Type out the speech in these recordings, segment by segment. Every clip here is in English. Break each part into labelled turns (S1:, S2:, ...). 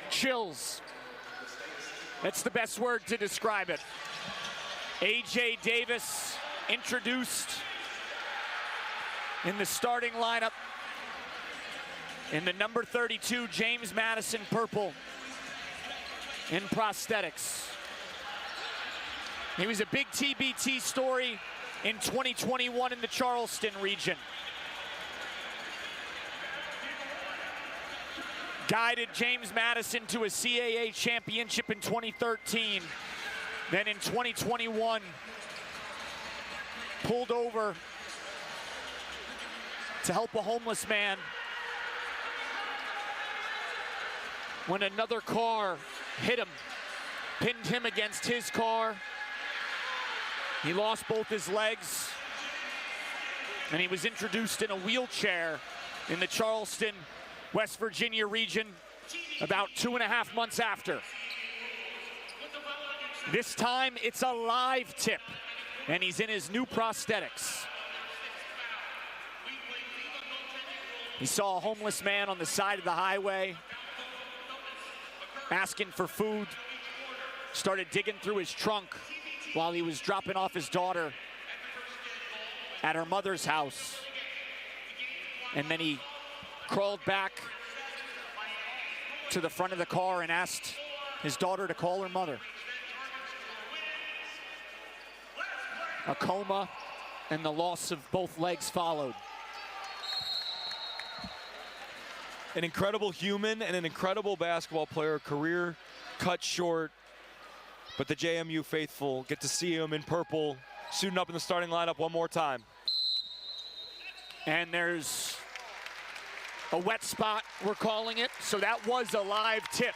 S1: Chills. That's the best word to describe it. A.J. Davis introduced in the starting lineup in the number 32 James Madison purple in prosthetics. He was a big TBT story in 2021 in the Charleston region. Guided James Madison to a CAA championship in 2013. Then in 2021, pulled over to help a homeless man when another car hit him, pinned him against his car. He lost both his legs, and he was introduced in a wheelchair in the Charleston, West Virginia region about 2.5 months after. This time it's a live tip, and he's in his new prosthetics. He saw a homeless man on the side of the highway asking for food, started digging through his trunk while he was dropping off his daughter at her mother's house. And then he crawled back to the front of the car and asked his daughter to call her mother. A coma and the loss of both legs followed.
S2: An incredible human and an incredible basketball player, career cut short, but the JMU faithful get to see him in purple, suiting up in the starting lineup one more time.
S1: And there's a wet spot, we're calling it, so that was a live tip.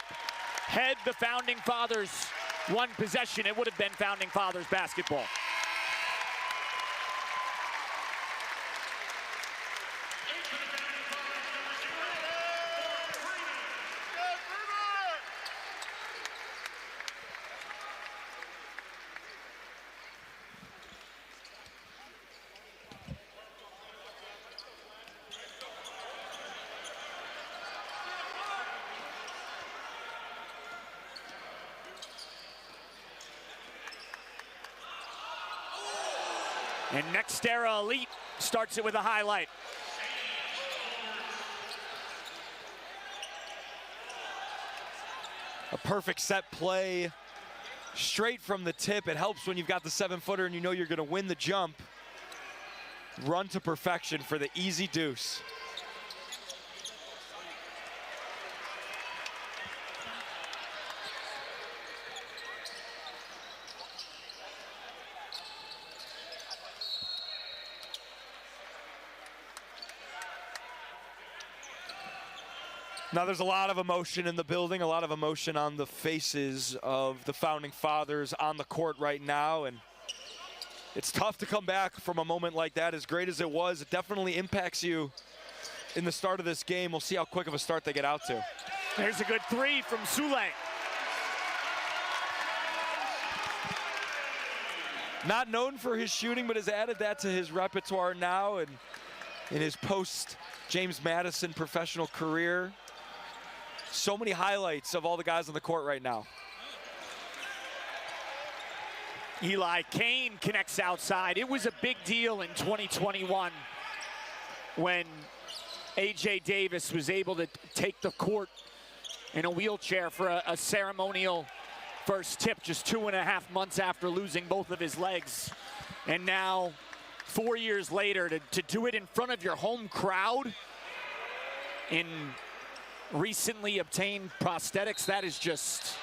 S1: Had the Founding Fathers won possession, it would have been Founding Fathers basketball. And Next Era Elite starts it with a highlight.
S2: A perfect set play, straight from the tip. It helps when you've got the 7-footer and you know you're gonna win the jump. run to perfection for the easy deuce. Now there's a lot of emotion in the building, a lot of emotion on the faces of the founding fathers on the court right now, and it's tough to come back from a moment like that. As great as it was, it definitely impacts you in the start of this game. We'll see how quick of a start they get out to.
S1: There's a good three from Sule.
S2: Not known for his shooting, but has added that to his repertoire now, and in his post-James Madison professional career. So many highlights of all the guys on the court right now.
S1: Eli Kane connects outside. It was a big deal in 2021 when A.J. Davis was able to take the court in a wheelchair for a ceremonial first tip just 2.5 months after losing both of his legs. And now, 4 years later, to do it in front of your home crowd in recently obtained prosthetics, that is just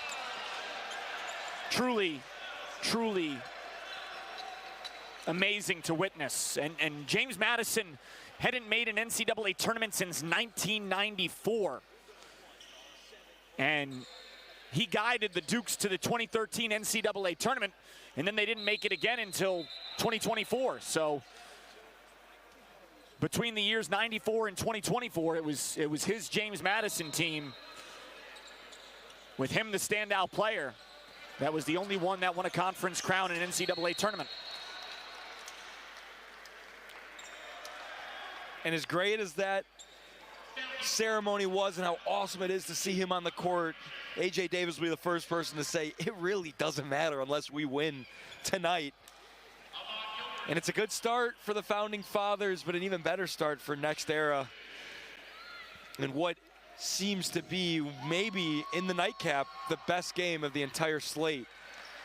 S1: truly amazing to witness. And James Madison hadn't made an NCAA tournament since 1994. And he guided the Dukes to the 2013 NCAA tournament, and then they didn't make it again until 2024. So between the years 94 and 2024, it was his James Madison team, with him the standout player, that was the only one that won a conference crown in an NCAA tournament.
S2: And as great as that ceremony was and how awesome it is to see him on the court, A.J. Davis will be the first person to say, it really doesn't matter unless we win tonight. And it's a good start for the founding fathers, but an even better start for next era. And what seems to be, maybe in the nightcap, the best game of the entire slate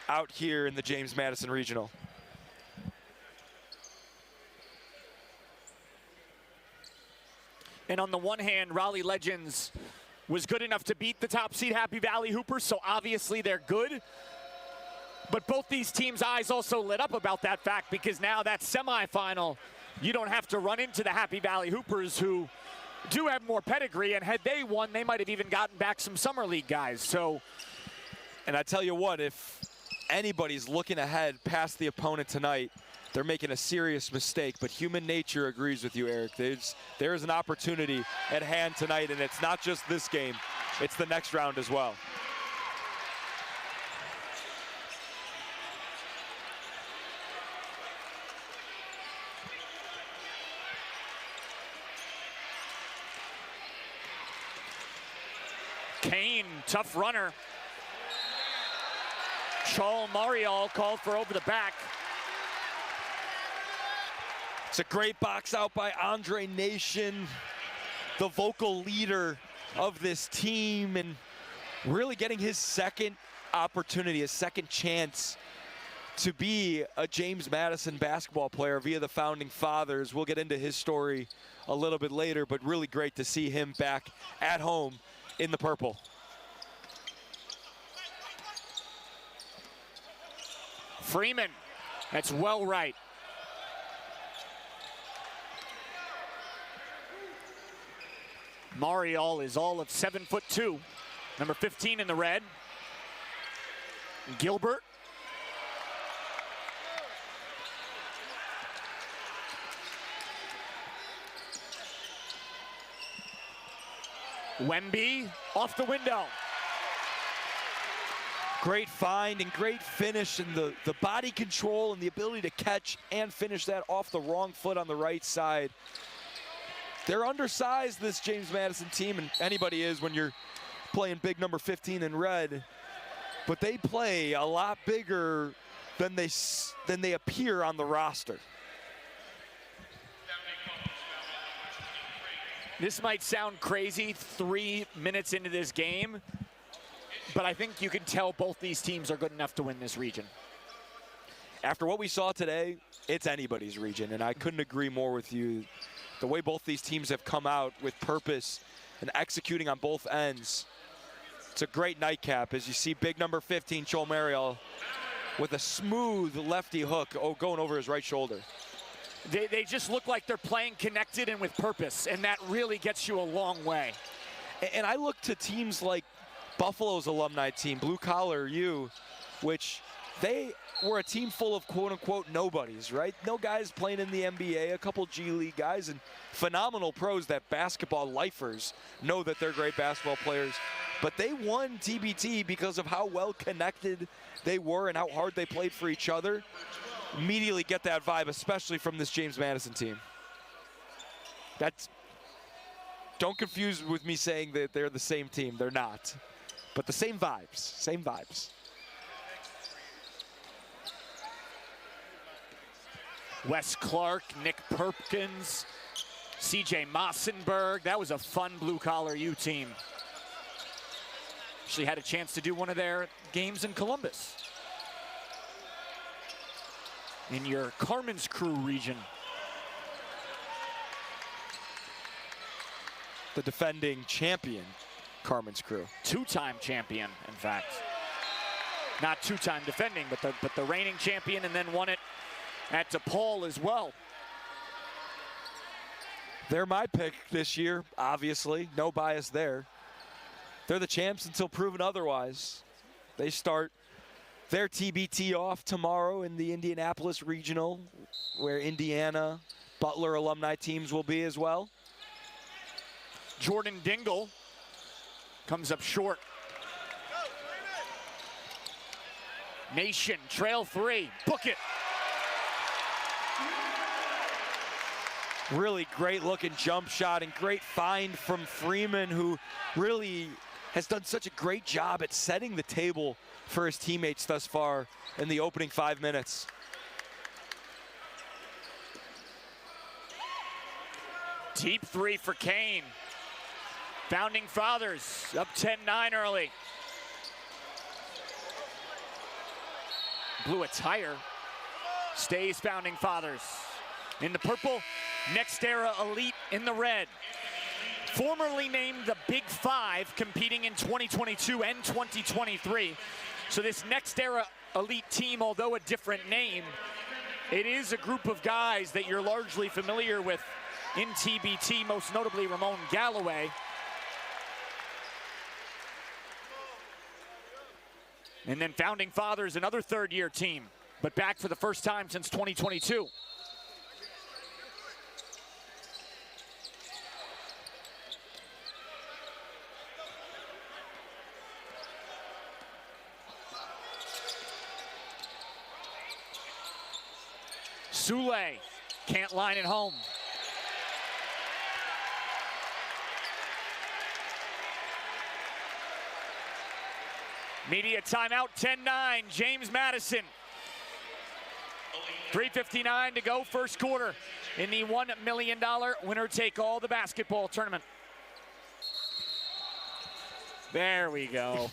S2: out here in the James Madison Regional.
S1: And on the one hand, Raleigh Legends was good enough to beat the top seed Happy Valley Hoopers, so obviously they're good. But both these teams' eyes also lit up about that fact, because now that semifinal, you don't have to run into the Happy Valley Hoopers, who do have more pedigree, and had they won, they might have even gotten back some Summer League guys. So,
S2: and I tell you what, if anybody's looking ahead past the opponent tonight, they're making a serious mistake. But human nature agrees with you, Eric. There is an opportunity at hand tonight, and it's not just this game, it's the next round as well.
S1: Kane, tough runner. Charles Marial called for over the back.
S2: It's a great box out by Andre Nation, the vocal leader of this team, and really getting his second opportunity, a second chance to be a James Madison basketball player via the founding fathers. We'll get into his story a little bit later, but really great to see him back at home in the purple.
S1: Freeman, that's well right. Marial is all of 7'2", number 15 in the red. Gilbert. Wemby off the window.
S2: Great find and great finish, and the body control and the ability to catch and finish that off the wrong foot on the right side. They're undersized, this James Madison team, and anybody is when you're playing big number 15 in red, but they play a lot bigger than they appear on the roster.
S1: This might sound crazy 3 minutes into this game, but I think you can tell both these teams are good enough to win this region.
S2: after what we saw today, it's anybody's region, and I couldn't agree more with you. The way both these teams have come out with purpose and executing on both ends, it's a great nightcap as you see big number 15, Joel Mariel, with a smooth lefty hook going over his right shoulder.
S1: They just look like they're playing connected and with purpose, and that really gets you a long way.
S2: And I look to teams like Buffalo's alumni team, Blue Collar U, which they were a team full of quote-unquote nobodies, right? No guys playing in the NBA, a couple G League guys, and phenomenal pros that basketball lifers know that they're great basketball players. But they won TBT because of how well connected they were and how hard they played for each other. Immediately get that vibe, especially from this James Madison team. Don't confuse with me saying that they're the same team. They're not. But the same vibes, same vibes.
S1: Wes Clark, Nick Perkins, CJ Mossenberg. That was a fun Blue Collar U team. Actually had a chance to do one of their games in Columbus. In your Carmen's Crew region.
S2: The defending champion, Carmen's Crew.
S1: Two-time champion, in fact. Not two-time defending, but the reigning champion, and then won it at DePaul as well.
S2: They're my pick this year, obviously. No bias there. They're the champs until proven otherwise. They start their TBT off tomorrow in the Indianapolis Regional, where Indiana, Butler alumni teams will be as well.
S1: Jordan Dingle comes up short. Nation, trail 3, book it.
S2: Really great looking jump shot and great find from Freeman, who really has done such a great job at setting the table for his teammates thus far in the opening 5 minutes.
S1: Deep 3 for Kane. Founding Fathers up 10-9 early. Blue attire stays Founding Fathers. In the purple, Next Era Elite in the red. Formerly named the Big Five, competing in 2022 and 2023. So this Next Era Elite team, although a different name, it is a group of guys that you're largely familiar with in TBT, most notably Ramon Galloway. And then Founding Fathers, another third-year team, but back for the first time since 2022. Sule can't line it home. Media timeout, 10-9, James Madison. 3:59 to go, first quarter in the $1 million winner-take-all the basketball tournament. There we go.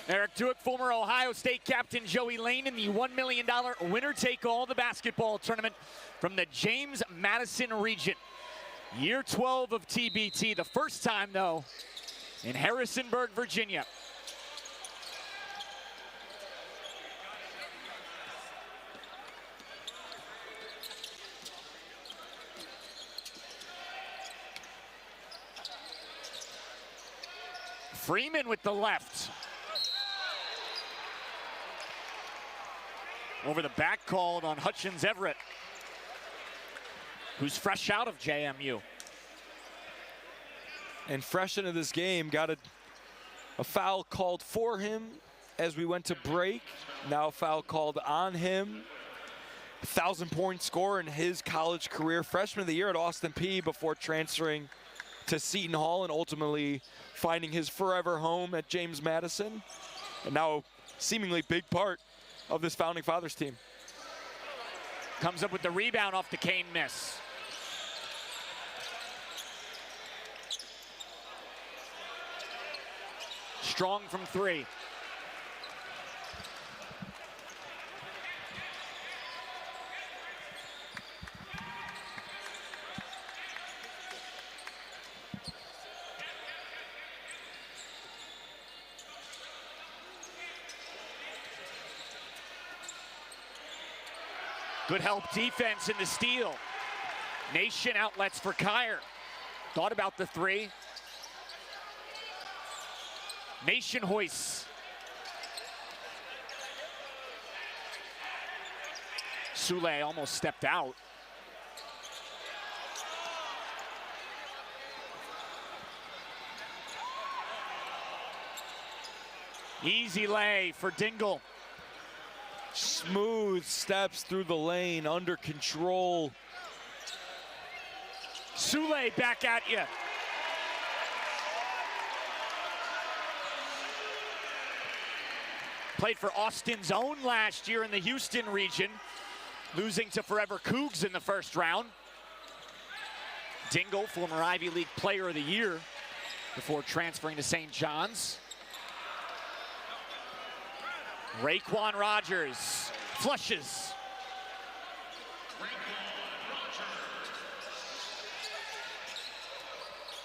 S1: Eric Duick, former Ohio State captain Joey Lane in the $1 million winner-take-all the basketball tournament from the James Madison region. Year 12 of TBT, the first time, though, in Harrisonburg, Virginia. Freeman with the left. Over the back called on Hutchins Everett, who's fresh out of JMU.
S2: And fresh into this game, got a foul called for him as we went to break. Now a foul called on him. 1,000-point score in his college career. Freshman of the year at Austin Peay before transferring to Seton Hall and ultimately finding his forever home at James Madison. And now seemingly big part of this Founding Fathers team.
S1: Comes up with the rebound off the Kane miss. Strong from three. Good help defense in the steal. Nation outlets for Kyer. Thought about the three. Nation hoists. Sule almost stepped out. Easy lay for Dingle.
S2: Smooth steps through the lane, under control.
S1: Sule back at you. Played for Austin's own last year in the Houston region, losing to Forever Cougs in the first round. Dingle, former Ivy League Player of the Year before transferring to St. John's. Raekwon Rogers flushes.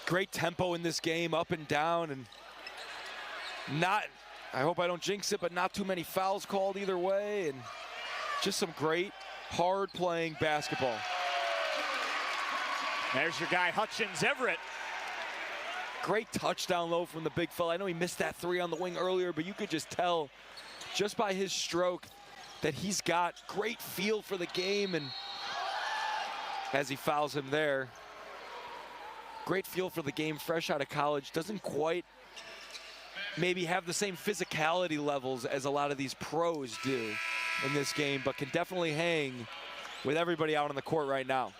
S2: Great tempo in this game, up and down, and not, I hope I don't jinx it, but not too many fouls called either way, and just some great, hard-playing basketball.
S1: There's your guy, Hutchins Everett.
S2: Great touchdown low from the big fella. I know he missed that three on the wing earlier, but you could just tell just by his stroke that he's got great feel for the game, and as he fouls him there, great feel for the game, fresh out of college, doesn't quite maybe have the same physicality levels as a lot of these pros do in this game, but can definitely hang with everybody out on the court right now.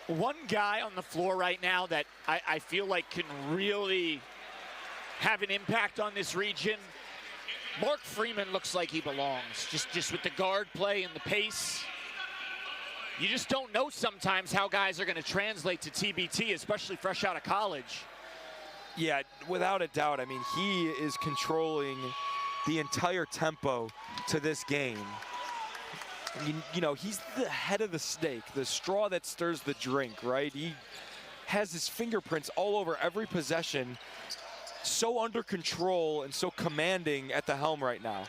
S1: One guy on the floor right now that I feel like can really have an impact on this region. Mark Freeman looks like he belongs, just with the guard play and the pace. You just don't know sometimes how guys are going to translate to TBT, especially fresh out of college.
S2: Yeah, without a doubt. I mean, he is controlling the entire tempo to this game. You know, he's the head of the snake, the straw that stirs the drink, right? He has his fingerprints all over every possession, so under control and so commanding at the helm right now.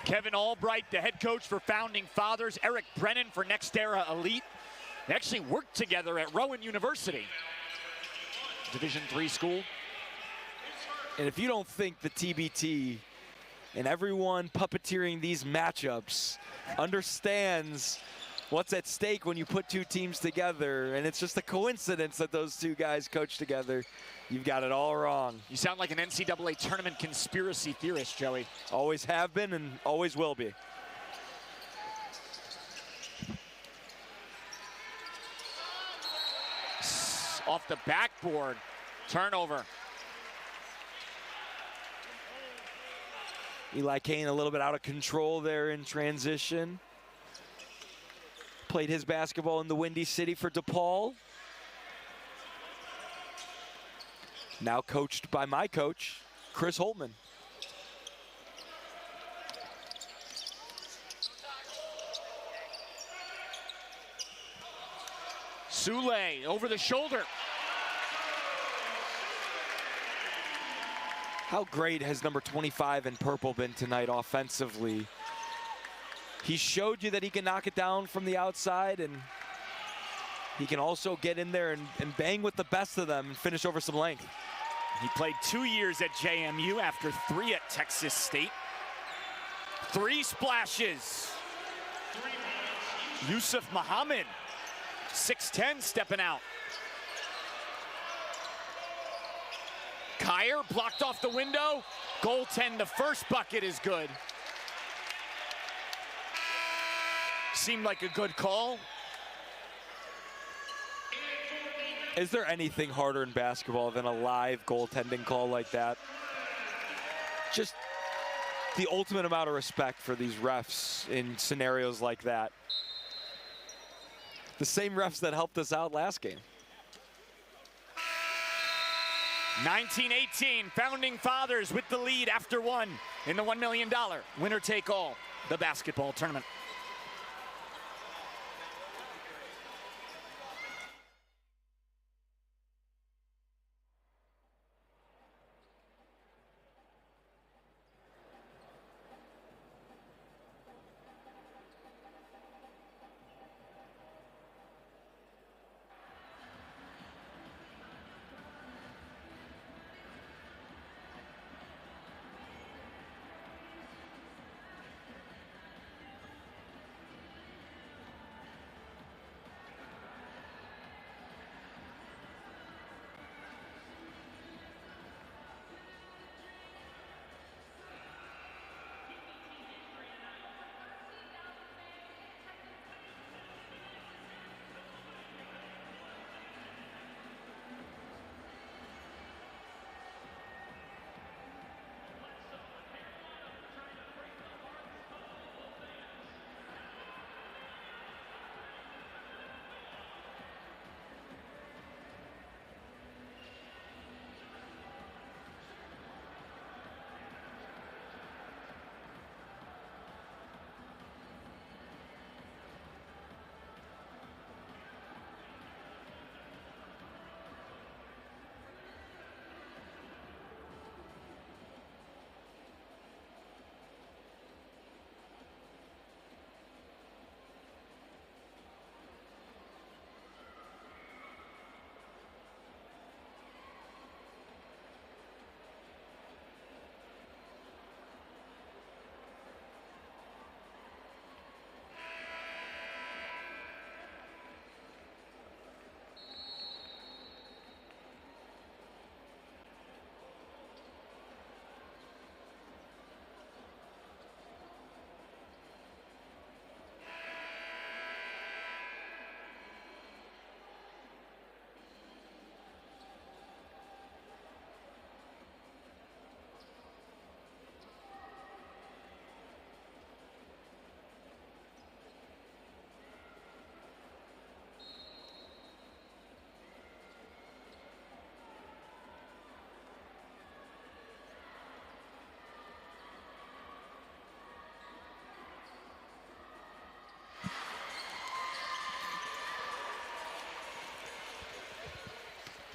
S1: Kevin Albright, the head coach for Founding Fathers. Eric Brennan for Next Era Elite. They actually worked together at Rowan University, Division III school.
S2: And if you don't think the TBT and everyone puppeteering these matchups understands what's at stake when you put two teams together, and it's just a coincidence that those two guys coach together, you've got it all wrong.
S1: You sound like an NCAA tournament conspiracy theorist, Joey.
S2: Always have been and always will be.
S1: Off the backboard, turnover.
S2: Eli Kane a little bit out of control there in transition. Played his basketball in the Windy City for DePaul. Now coached by my coach, Chris Holtman.
S1: Sule over the shoulder.
S2: How great has number 25 in purple been tonight offensively? He showed you that he can knock it down from the outside, and he can also get in there and bang with the best of them and finish over some length.
S1: He played 2 years at JMU after 3 at Texas State. 3 splashes. Yusuf Muhammad, 6'10", stepping out. Kyer blocked off the window. Goaltend, the first bucket is good. Seemed like a good call.
S2: Is there anything harder in basketball than a live goaltending call like that? Just the ultimate amount of respect for these refs in scenarios like that. The same refs that helped us out last game.
S1: 1918, Founding Fathers with the lead after 1 in the $1 million winner-take-all, the basketball tournament.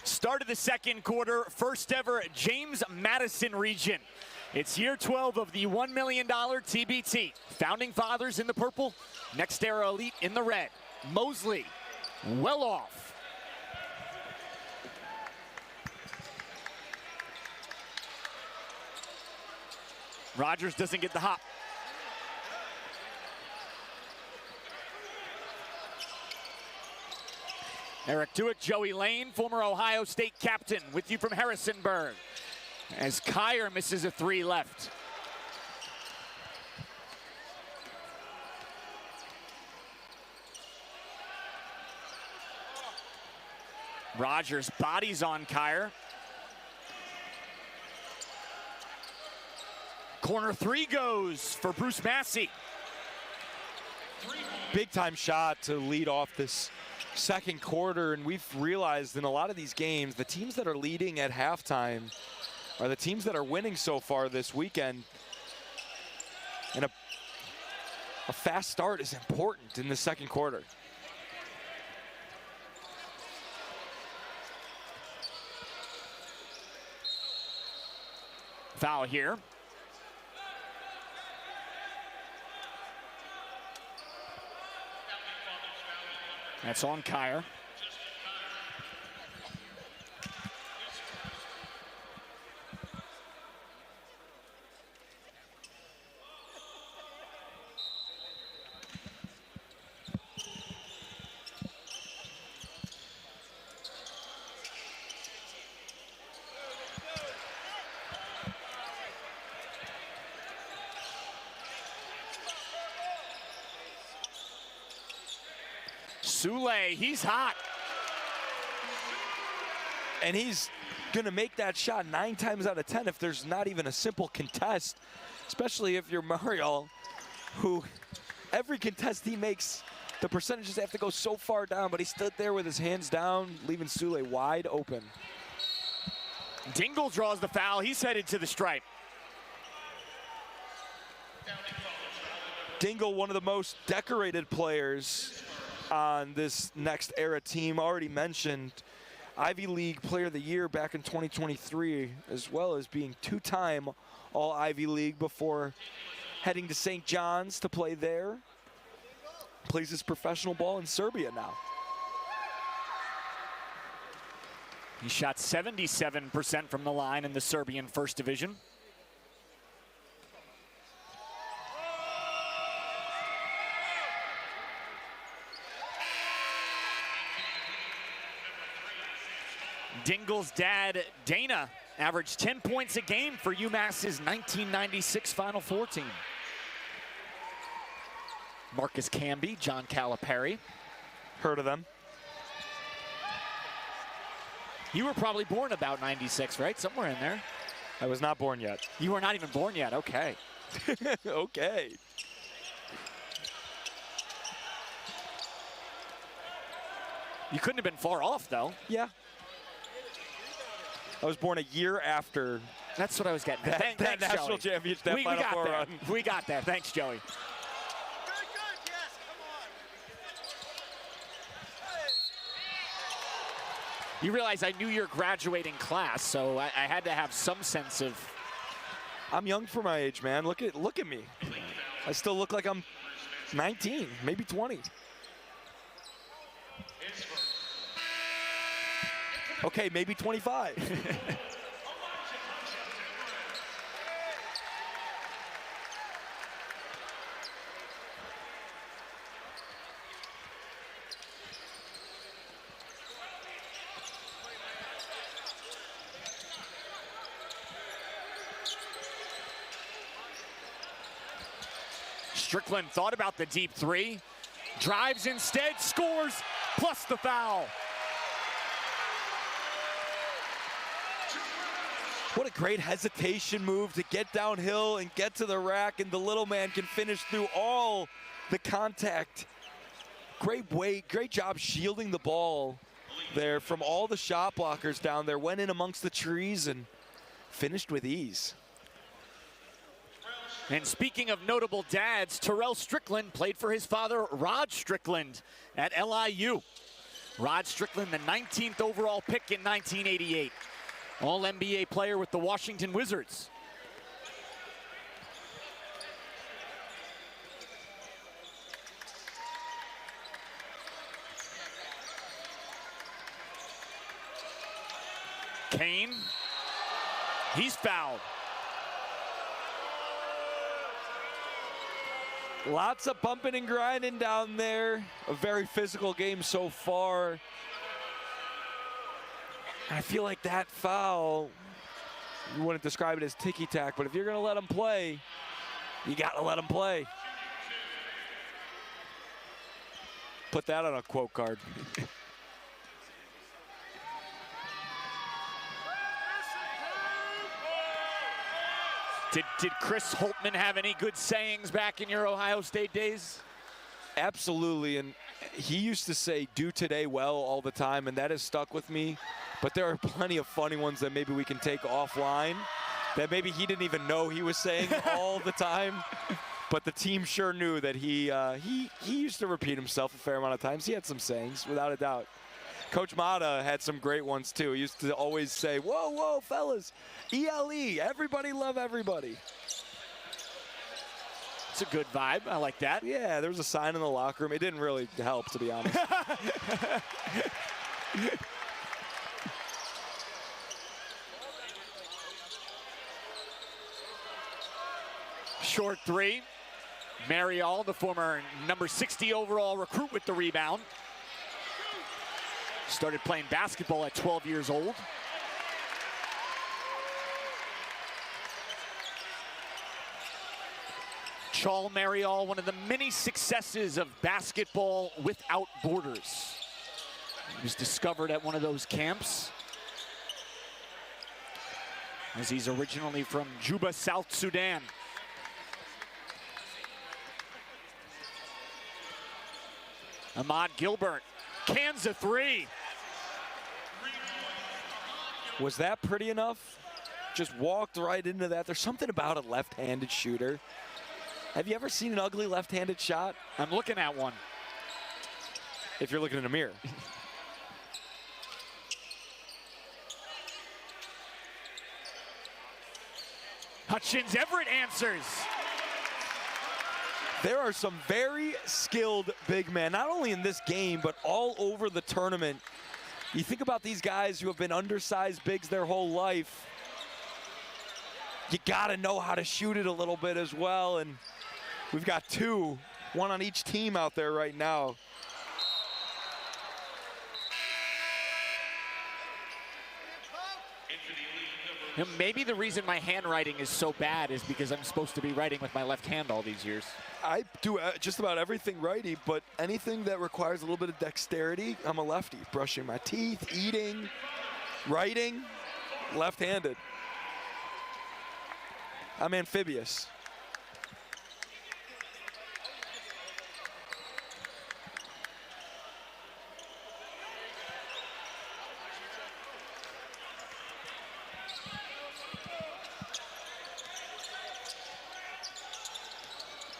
S1: Start of the second quarter, first ever James Madison region. It's year 12 of the $1 million TBT. Founding Fathers in the purple, Next Era Elite in the red. Mosley, well off. Rogers doesn't get the hop. Eric Duick, Joey Lane, former Ohio State captain, with you from Harrisonburg. As Kyer misses a 3 left. Rogers bodies on Kyer. Corner 3 goes for Bruce Massey.
S2: big time shot to lead off this second quarter, and we've realized in a lot of these games, the teams that are leading at halftime are the teams that are winning so far this weekend. And a fast start is important in the second quarter.
S1: Foul here. That's on Kyer. Sule, he's hot.
S2: And he's gonna make that shot 9 times out of 10 if there's not even a simple contest, especially if you're Mario, who every contest he makes, the percentages have to go so far down, but he stood there with his hands down, leaving Sule wide open.
S1: Dingle draws the foul. He's headed to the stripe.
S2: Dingle, one of the most decorated players on this next era team, already mentioned Ivy League Player of the Year back in 2023, as well as being 2-time All Ivy League before heading to St. John's to play there. Plays his professional ball in Serbia now.
S1: He shot 77% from the line in the Serbian First Division. Dingle's dad, Dana, averaged 10 points a game for UMass's 1996 Final Four team. Marcus Camby, John Calipari.
S2: Heard of them.
S1: You were probably born about 96, right? Somewhere in there.
S2: I was not born yet.
S1: You were not even born yet, okay.
S2: Okay.
S1: You couldn't have been far off, though.
S2: Yeah. I was born a year after
S1: That's what I was getting at.
S2: that
S1: Thanks,
S2: national
S1: Joey.
S2: championship, that
S1: we
S2: Final
S1: got
S2: Four
S1: there.
S2: run.
S1: We got there. Thanks, Joey. You realize I knew your graduating class, so I had to have some sense of.
S2: I'm young for my age, man. Look at me. I still look like I'm 19, maybe 20. Okay, maybe 25.
S1: Strickland thought about the deep three, drives instead, scores, plus the foul.
S2: What a great hesitation move to get downhill and get to the rack, and the little man can finish through all the contact. Great weight, great job shielding the ball there from all the shot blockers down there. Went in amongst the trees and finished with ease.
S1: And speaking of notable dads, Terrell Strickland played for his father, Rod Strickland, at LIU. Rod Strickland, the 19th overall pick in 1988. All-NBA player with the Washington Wizards. Kane, he's fouled.
S2: Lots of bumping and grinding down there. A very physical game so far. I feel like that foul, you wouldn't describe it as ticky-tack, but if you're gonna let him play, you gotta let him play. Put that on a quote card.
S1: Did Chris Holtman have any good sayings back in your Ohio State days?
S2: Absolutely, and he used to say, do today well all the time, and that has stuck with me. But there are plenty of funny ones that maybe we can take offline that maybe he didn't even know he was saying all the time. But the team sure knew that he used to repeat himself a fair amount of times. He had some sayings, without a doubt. Coach Mata had some great ones, too. He used to always say, whoa, whoa, fellas, ELE, everybody love everybody.
S1: It's a good vibe. I like that.
S2: Yeah, there was a sign in the locker room. It didn't really help, to be honest.
S1: Short three. Marial, the former number 60 overall recruit, with the rebound. Started playing basketball at 12 years old. Charles Marial, one of the many successes of basketball without borders. He was discovered at one of those camps, as he's originally from Juba, South Sudan. Ahmad Gilbert, cans a three.
S2: Was that pretty enough? Just walked right into that. There's something about a left-handed shooter. Have you ever seen an ugly left-handed shot?
S1: I'm looking at one.
S2: If you're looking in a mirror.
S1: Hutchins Everett answers.
S2: There are some very skilled big men, not only in this game, but all over the tournament. You think about these guys who have been undersized bigs their whole life. You gotta know how to shoot it a little bit as well, and we've got two, one on each team out there right now.
S1: You know, maybe the reason my handwriting is so bad is because I'm supposed to be writing with my left hand all these years.
S2: I do just about everything righty, but anything that requires a little bit of dexterity, I'm a lefty. Brushing my teeth, eating, writing, left-handed. I'm amphibious.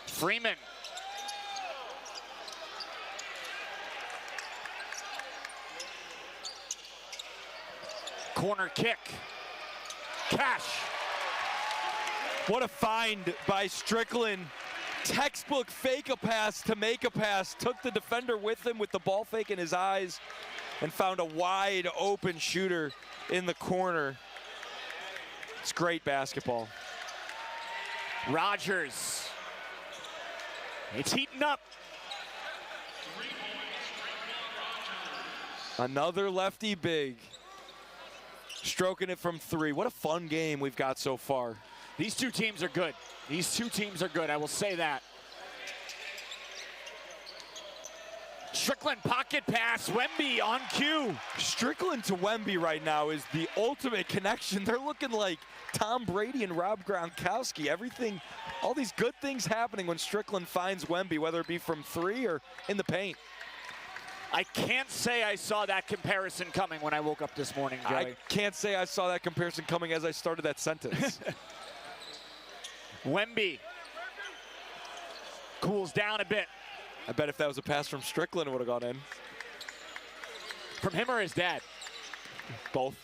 S1: Freeman. Corner kick. Cash.
S2: What a find by Strickland. Textbook fake a pass to make a pass. Took the defender with him with the ball fake in his eyes and found a wide open shooter in the corner. It's great basketball.
S1: Rogers. It's heating up.
S2: Another lefty big. Stroking it from three. What a fun game we've got so far.
S1: These two teams are good. These two teams are good, I will say that. Strickland pocket pass, Wemby on cue.
S2: Strickland to Wemby right now is the ultimate connection. They're looking like Tom Brady and Rob Gronkowski. Everything, all these good things happening when Strickland finds Wemby, whether it be from three or in the paint.
S1: I can't say I saw that comparison coming when I woke up this morning, Joey.
S2: I can't say I saw that comparison coming as I started that sentence.
S1: Wemby cools down a bit.
S2: I bet if that was a pass from Strickland, it would have gone in.
S1: From him or his dad?
S2: Both.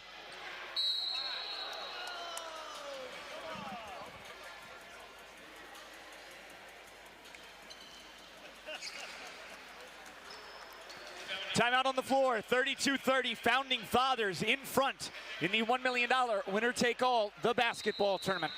S1: Timeout on the floor, 32-30, Founding Fathers in front in the $1 million winner-take-all, the basketball tournament.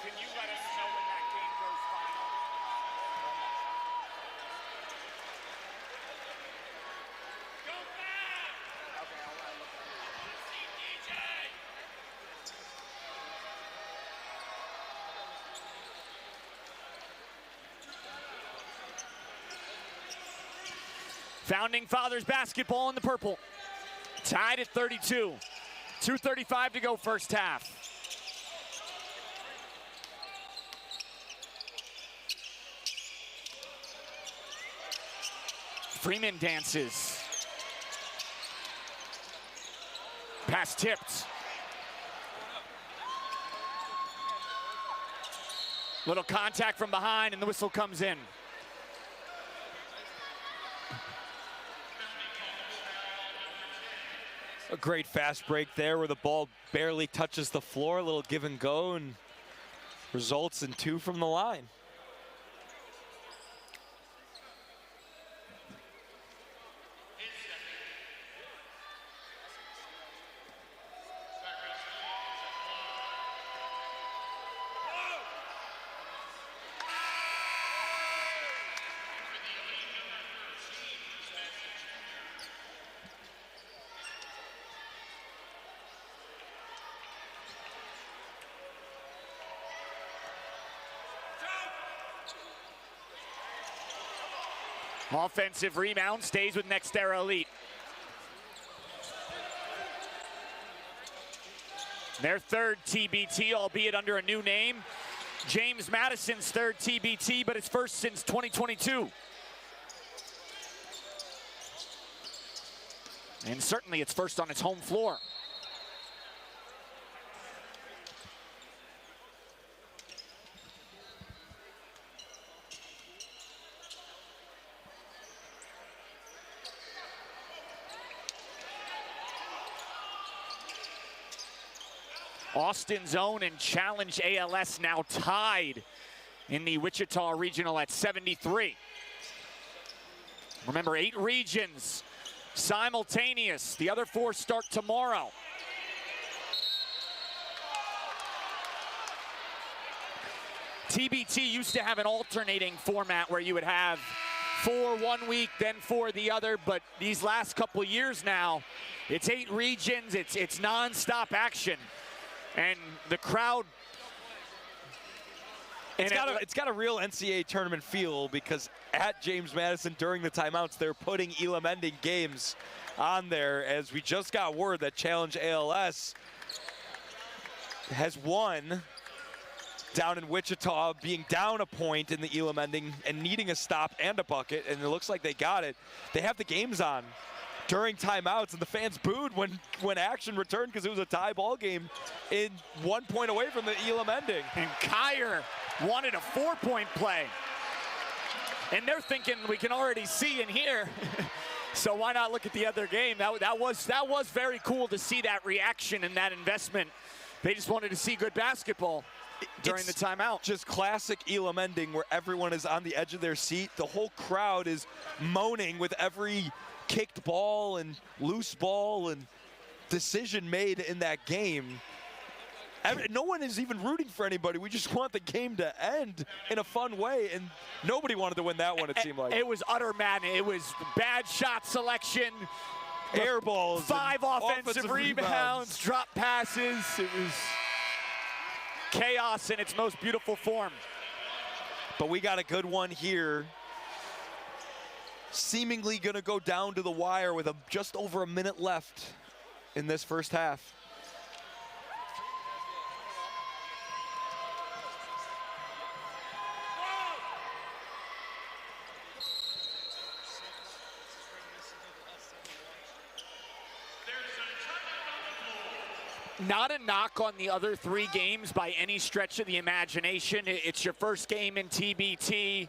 S1: Can you let us know when that game goes final? Go back! Okay, I'll look at it. Founding Fathers basketball in the purple. Tied at 32. 2:35 to go first half. Freeman dances. Pass tipped. Little contact from behind and the whistle comes in.
S2: A great fast break there where the ball barely touches the floor, a little give and go, and results in 2 from the line.
S1: Offensive rebound stays with NXT Elite. Their third TBT, albeit under a new name. James Madison's third TBT, but it's first since 2022. And certainly it's first on its home floor. Austin's own and Challenge ALS now tied in the Wichita Regional at 73. Remember, 8 regions simultaneous. The other 4 start tomorrow. TBT used to have an alternating format where you would have 4 one week, then 4 the other, but these last couple years now, it's 8 regions, it's nonstop action. And the crowd,
S2: it's got a real NCAA tournament feel, because at James Madison during the timeouts, they're putting Elam ending games on there, as we just got word that Challenge ALS has won down in Wichita, being down a point in the Elam ending and needing a stop and a bucket, and it looks like they got it. They have the games on during timeouts, and the fans booed when action returned because it was a tie ball game in 1 point away from the Elam ending.
S1: And Kyer wanted a 4-point play. And they're thinking, we can already see and hear. So why not look at the other game? That was very cool to see that reaction and that investment. They just wanted to see good basketball during the timeout.
S2: Just classic Elam ending, where everyone is on the edge of their seat. The whole crowd is moaning with every kicked ball and loose ball and decision made in that game. No one is even rooting for anybody. We just want the game to end in a fun way, and nobody wanted to win that one, it seemed like.
S1: It was utter madness. It was bad shot selection,
S2: air balls,
S1: 5 offensive rebounds, drop passes. It was chaos in its most beautiful form.
S2: But we got a good one here. Seemingly going to go down to the wire with just over a minute left in this first half.
S1: Not a knock on the other 3 games by any stretch of the imagination. It's your first game in TBT.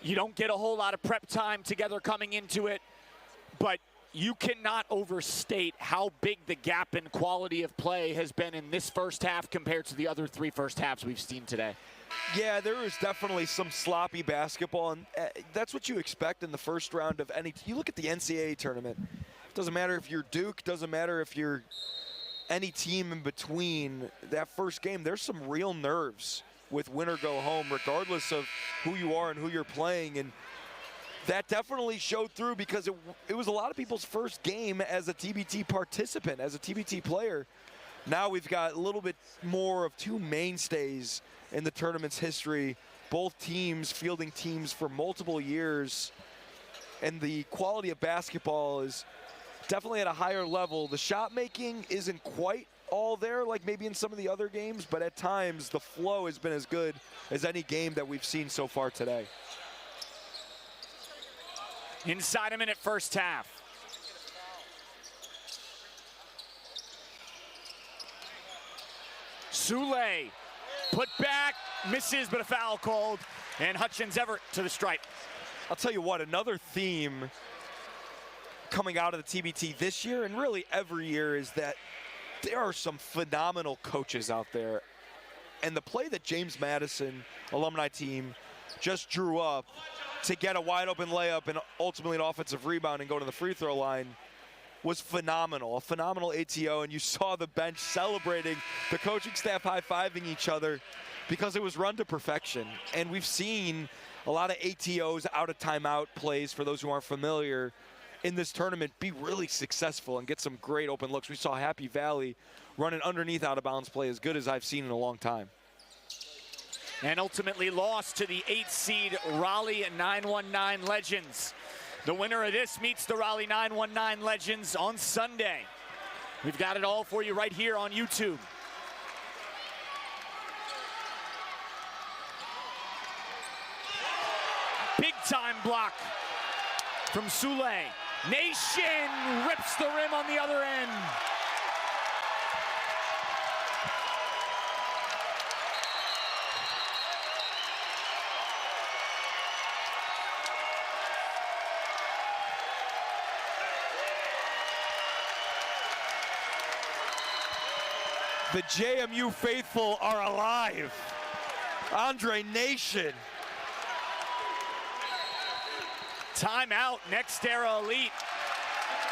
S1: You don't get a whole lot of prep time together coming into it, but you cannot overstate how big the gap in quality of play has been in this first half compared to the other 3 first halves we've seen today.
S2: Yeah, there was definitely some sloppy basketball, and that's what you expect in the first round of any. You look at the NCAA tournament. It doesn't matter if you're Duke, doesn't matter if you're any team in between. That first game, there's some real nerves with win or go home, regardless of who you are and who you're playing. And that definitely showed through because it was a lot of people's first game as a TBT participant, as a TBT player. Now we've got a little bit more of 2 mainstays in the tournament's history, both teams fielding teams for multiple years, and the quality of basketball is definitely at a higher level. The shot making isn't quite all there like maybe in some of the other games, but at times the flow has been as good as any game that we've seen so far today.
S1: Inside a minute first half. Soulé put back, misses, but a foul called, and Hutchins Everett to the stripe.
S2: I'll tell you what, another theme coming out of the TBT this year, and really every year, is that there are some phenomenal coaches out there. And the play that James Madison, alumni team, just drew up to get a wide open layup and ultimately an offensive rebound and go to the free throw line was phenomenal, a phenomenal ATO, and you saw the bench celebrating, the coaching staff high-fiving each other because it was run to perfection. And we've seen a lot of ATOs, out of timeout plays, for those who aren't familiar, in this tournament be really successful and get some great open looks. We saw Happy Valley run an underneath out-of-bounds play as good as I've seen in a long time.
S1: And ultimately lost to the 8th seed Raleigh 919 Legends. The winner of this meets the Raleigh 919 Legends on Sunday. We've got it all for you right here on YouTube. Big time block from Soulé. Nation rips the rim on the other end.
S2: The JMU faithful are alive. Andre Nation.
S1: Timeout, Next Era Elite.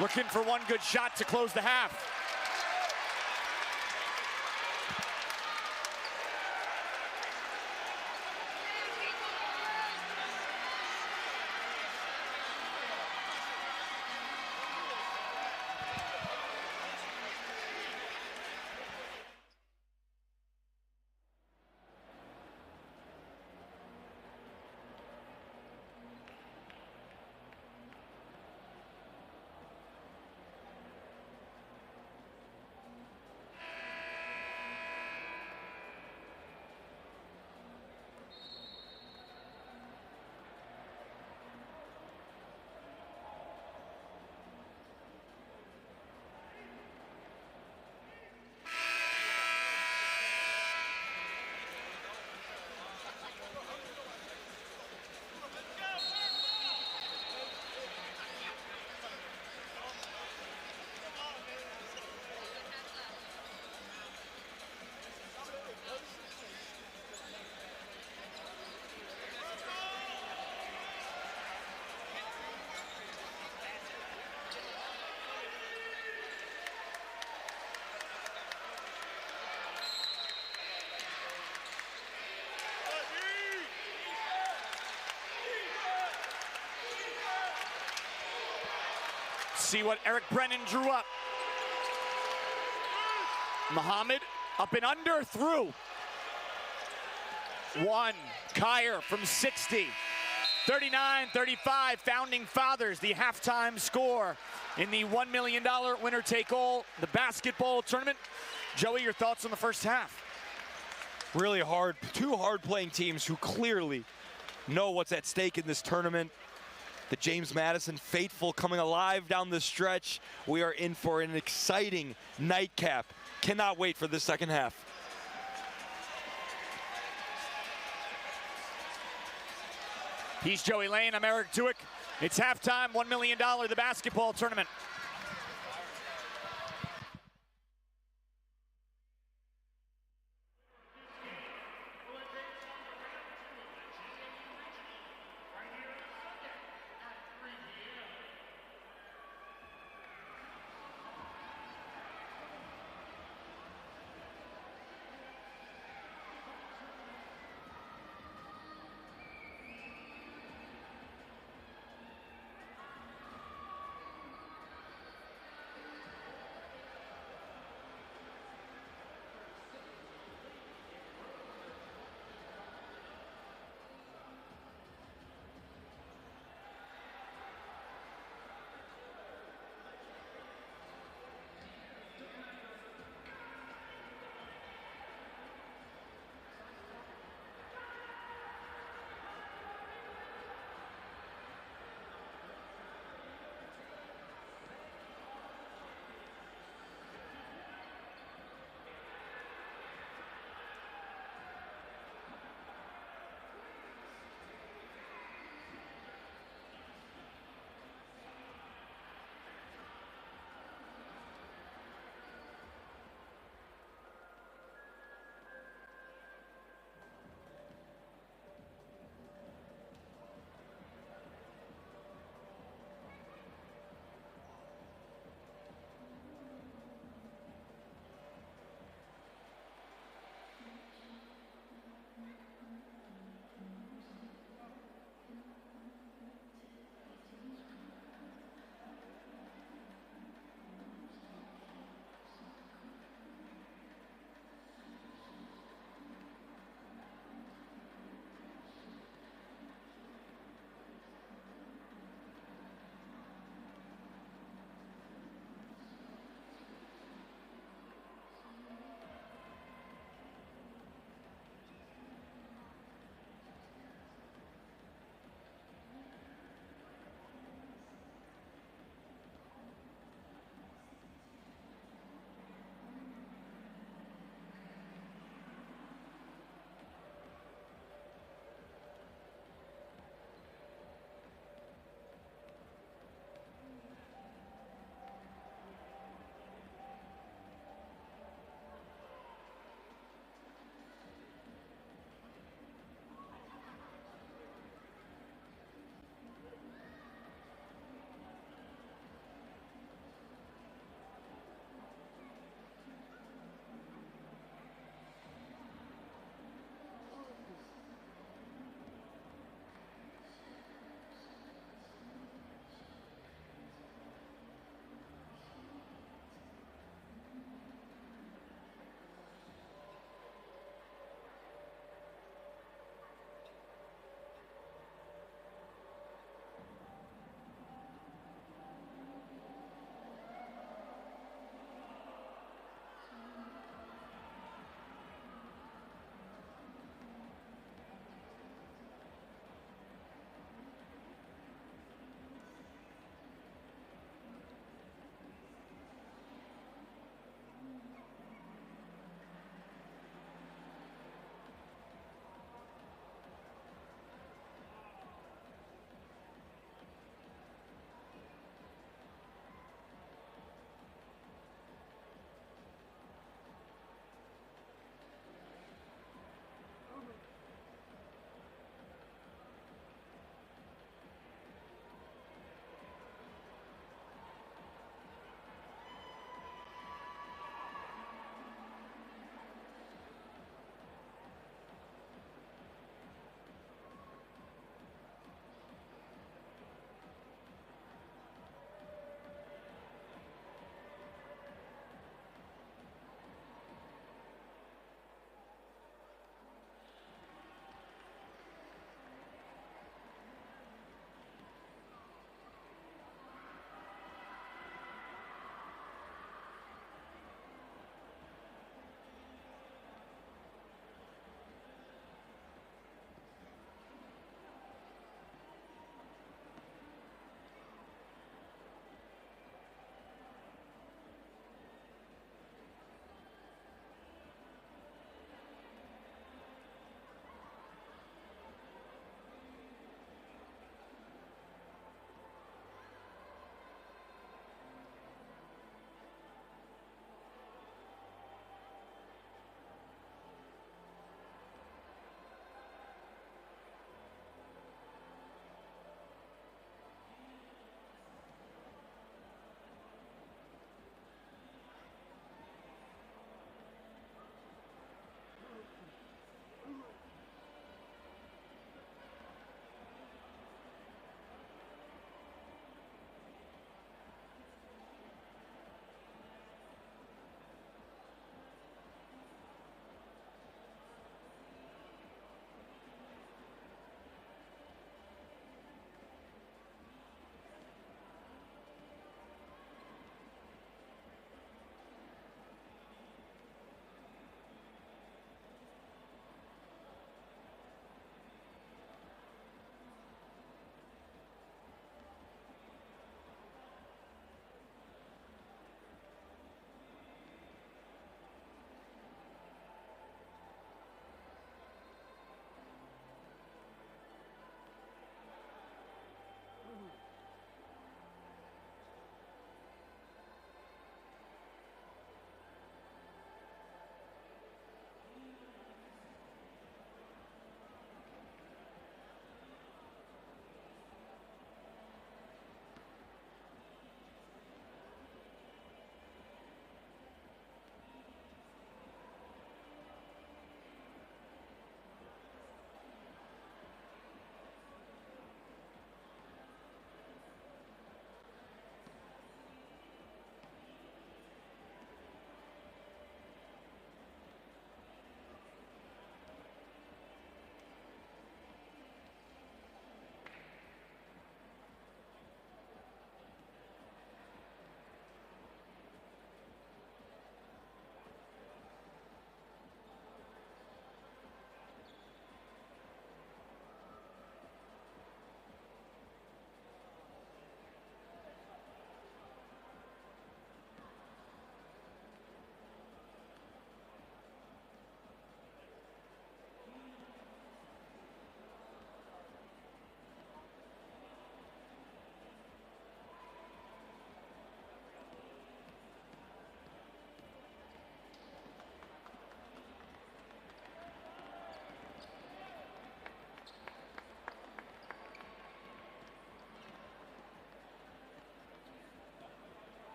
S1: Looking for one good shot to close the half. See what Eric Brennan drew up. Muhammad up and under, through. One, Kyer from 60. 39-35, Founding Fathers, the halftime score in the $1 million winner-take-all, the basketball tournament. Joey, your thoughts on the first half?
S2: Really hard, 2 hard-playing teams who clearly know what's at stake in this tournament. The James Madison faithful coming alive down the stretch. We are in for an exciting nightcap. Cannot wait for the second half.
S1: He's Joey Lane, I'm Eric Duick. It's halftime, $1 million, the basketball tournament.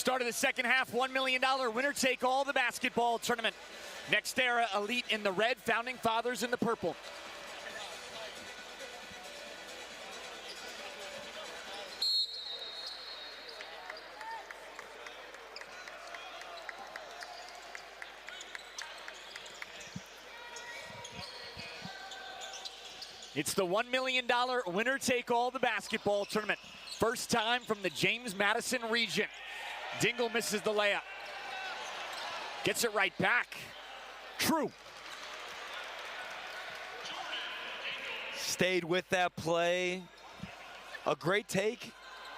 S1: Start of the second half, $1 million winner-take-all the basketball tournament. NXT Elite in the red, Founding Fathers in the purple. It's the $1 million winner-take-all the basketball tournament. First time from the James Madison region. Dingle misses the layup. Gets it right back. True.
S2: Stayed with that play. A great take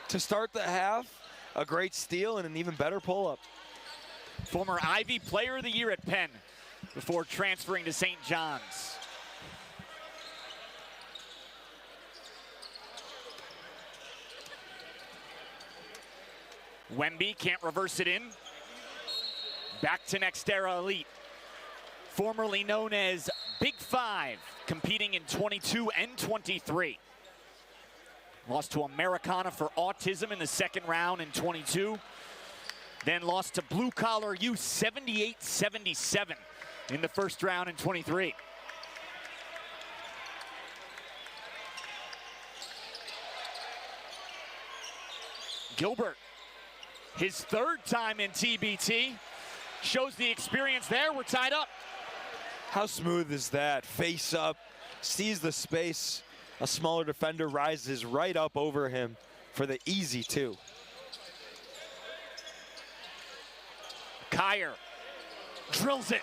S2: to start the half. A great steal and an even better pull-up.
S1: Former Ivy Player of the Year at Penn before transferring to St. John's. Wemby can't reverse it in. Back to NXT Elite. Formerly known as Big Five, competing in 22 and 23. Lost to Americana for autism in the second round in 22. Then lost to Blue Collar U 78-77 in the first round in 23. Gilbert, his third time in TBT, shows the experience there. We're tied up.
S2: How smooth is that? Face up, sees the space. A smaller defender rises right up over him for the easy two.
S1: Kyer drills it.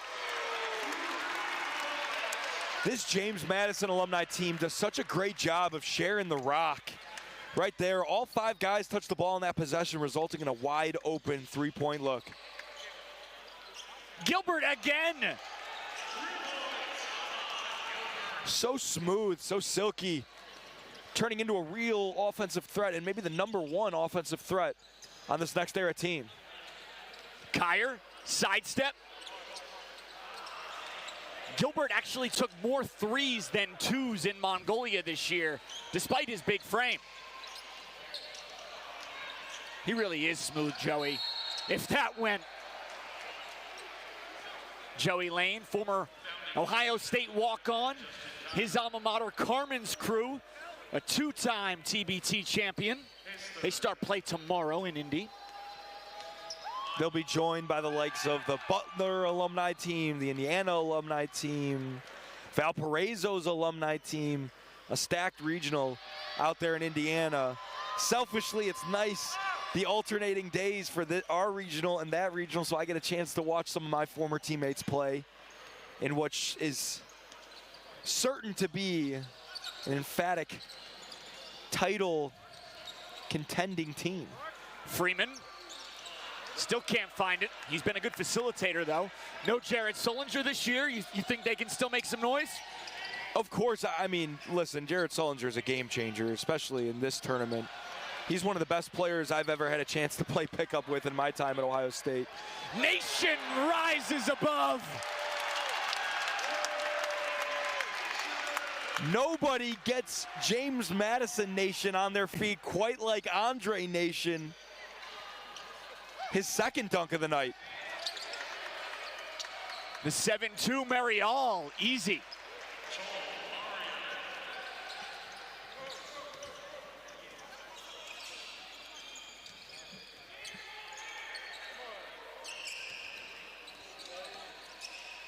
S2: This James Madison alumni team does such a great job of sharing the rock. Right there, all five guys touch the ball in that possession, resulting in a wide open three-point look.
S1: Gilbert again.
S2: So smooth, so silky, turning into a real offensive threat and maybe the #1 offensive threat on this NXT team.
S1: Kyer, sidestep. Gilbert actually took more threes than twos in Mongolia this year, despite his big frame. He really is smooth, Joey. If that went. Joey Lane, former Ohio State walk-on. His alma mater, Carmen's crew, a two-time TBT champion. They start play tomorrow in Indy.
S2: They'll be joined by the likes of the Butler alumni team, the Indiana alumni team, Valparaiso's alumni team, a stacked regional out there in Indiana. Selfishly, it's nice the alternating days for our regional and that regional, so I get a chance to watch some of my former teammates play in what is certain to be an emphatic title contending team.
S1: Freeman still can't find it. He's been a good facilitator, though. No Jared Sullinger this year. You think they can still make some noise?
S2: Of course. I mean, listen, Jared Sullinger is a game changer, especially in this tournament. He's one of the best players I've ever had a chance to play pickup with in my time at Ohio State.
S1: Nation rises above.
S2: Nobody gets James Madison Nation on their feet quite like Andre Nation. His second dunk of the night.
S1: The 7-2 Marial, easy.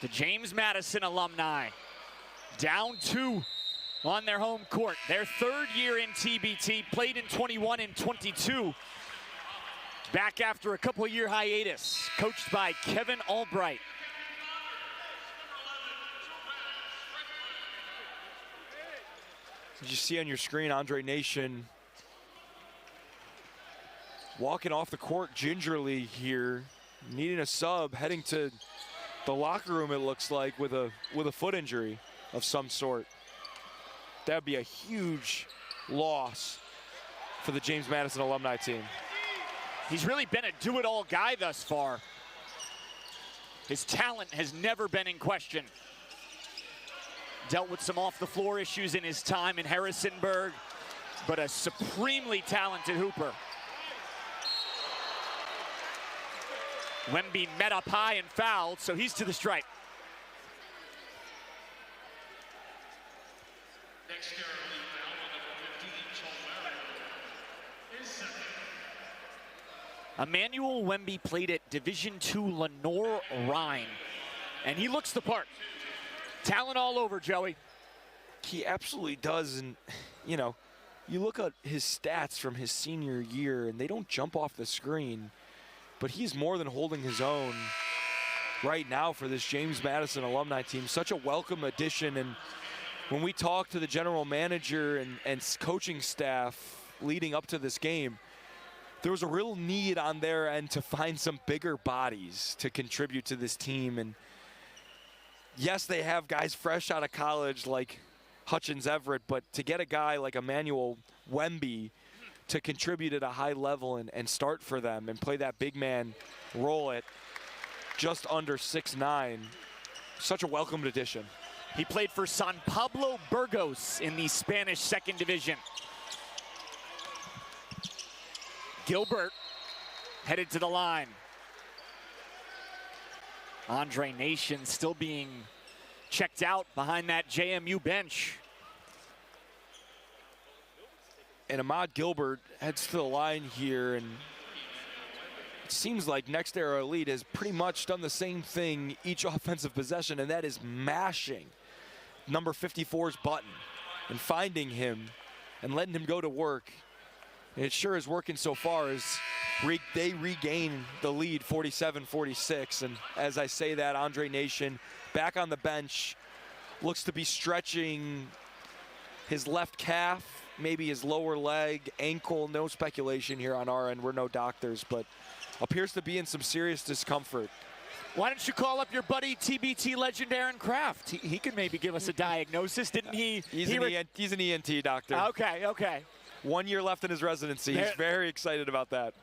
S1: The James Madison alumni, down 2 on their home court. Their third year in TBT, played in 21 and 22. Back after a couple-year hiatus, coached by Kevin Albright.
S2: As you see on your screen, Andre Nation walking off the court gingerly here, needing a sub, heading to the locker room, it looks like, with a foot injury of some sort. That would be a huge loss for the James Madison alumni team.
S1: He's really been a do-it-all guy thus far. His talent has never been in question. Dealt with some off-the-floor issues in his time in Harrisonburg, but a supremely talented hooper. Wemby met up high and fouled, so he's to the stripe. Emmanuel Wemby played at Division II Lenore-Rhine, and he looks the part. Talent all over, Joey.
S2: He absolutely does, and you know, you look at his stats from his senior year, and they don't jump off the screen, but he's more than holding his own right now for this James Madison alumni team. Such a welcome addition, and when we talked to the general manager and coaching staff leading up to this game, there was a real need on their end to find some bigger bodies to contribute to this team. And yes, they have guys fresh out of college like Hutchins Everett, but to get a guy like Emmanuel Wemby to contribute at a high level and start for them and play that big man role at just under 6'9", such a welcomed addition.
S1: He played for San Pablo Burgos in the Spanish second division. Gilbert headed to the line. Andre Nation still being checked out behind that JMU bench.
S2: And Ahmad Gilbert heads to the line here, and it seems like Next Era Elite has pretty much done the same thing each offensive possession, and that is mashing number 54's button and finding him and letting him go to work. And it sure is working so far as they regain the lead 47-46. And as I say that, Andre Nation back on the bench, looks to be stretching his left calf, maybe his lower leg, ankle. No speculation here on our end. We're no doctors, but appears to be in some serious discomfort.
S1: Why don't you call up your buddy TBT legend Aaron Kraft? He could maybe give us a diagnosis, didn't he?
S2: He's an ENT doctor.
S1: Okay, okay.
S2: 1 year left in his residency. He's very excited about that.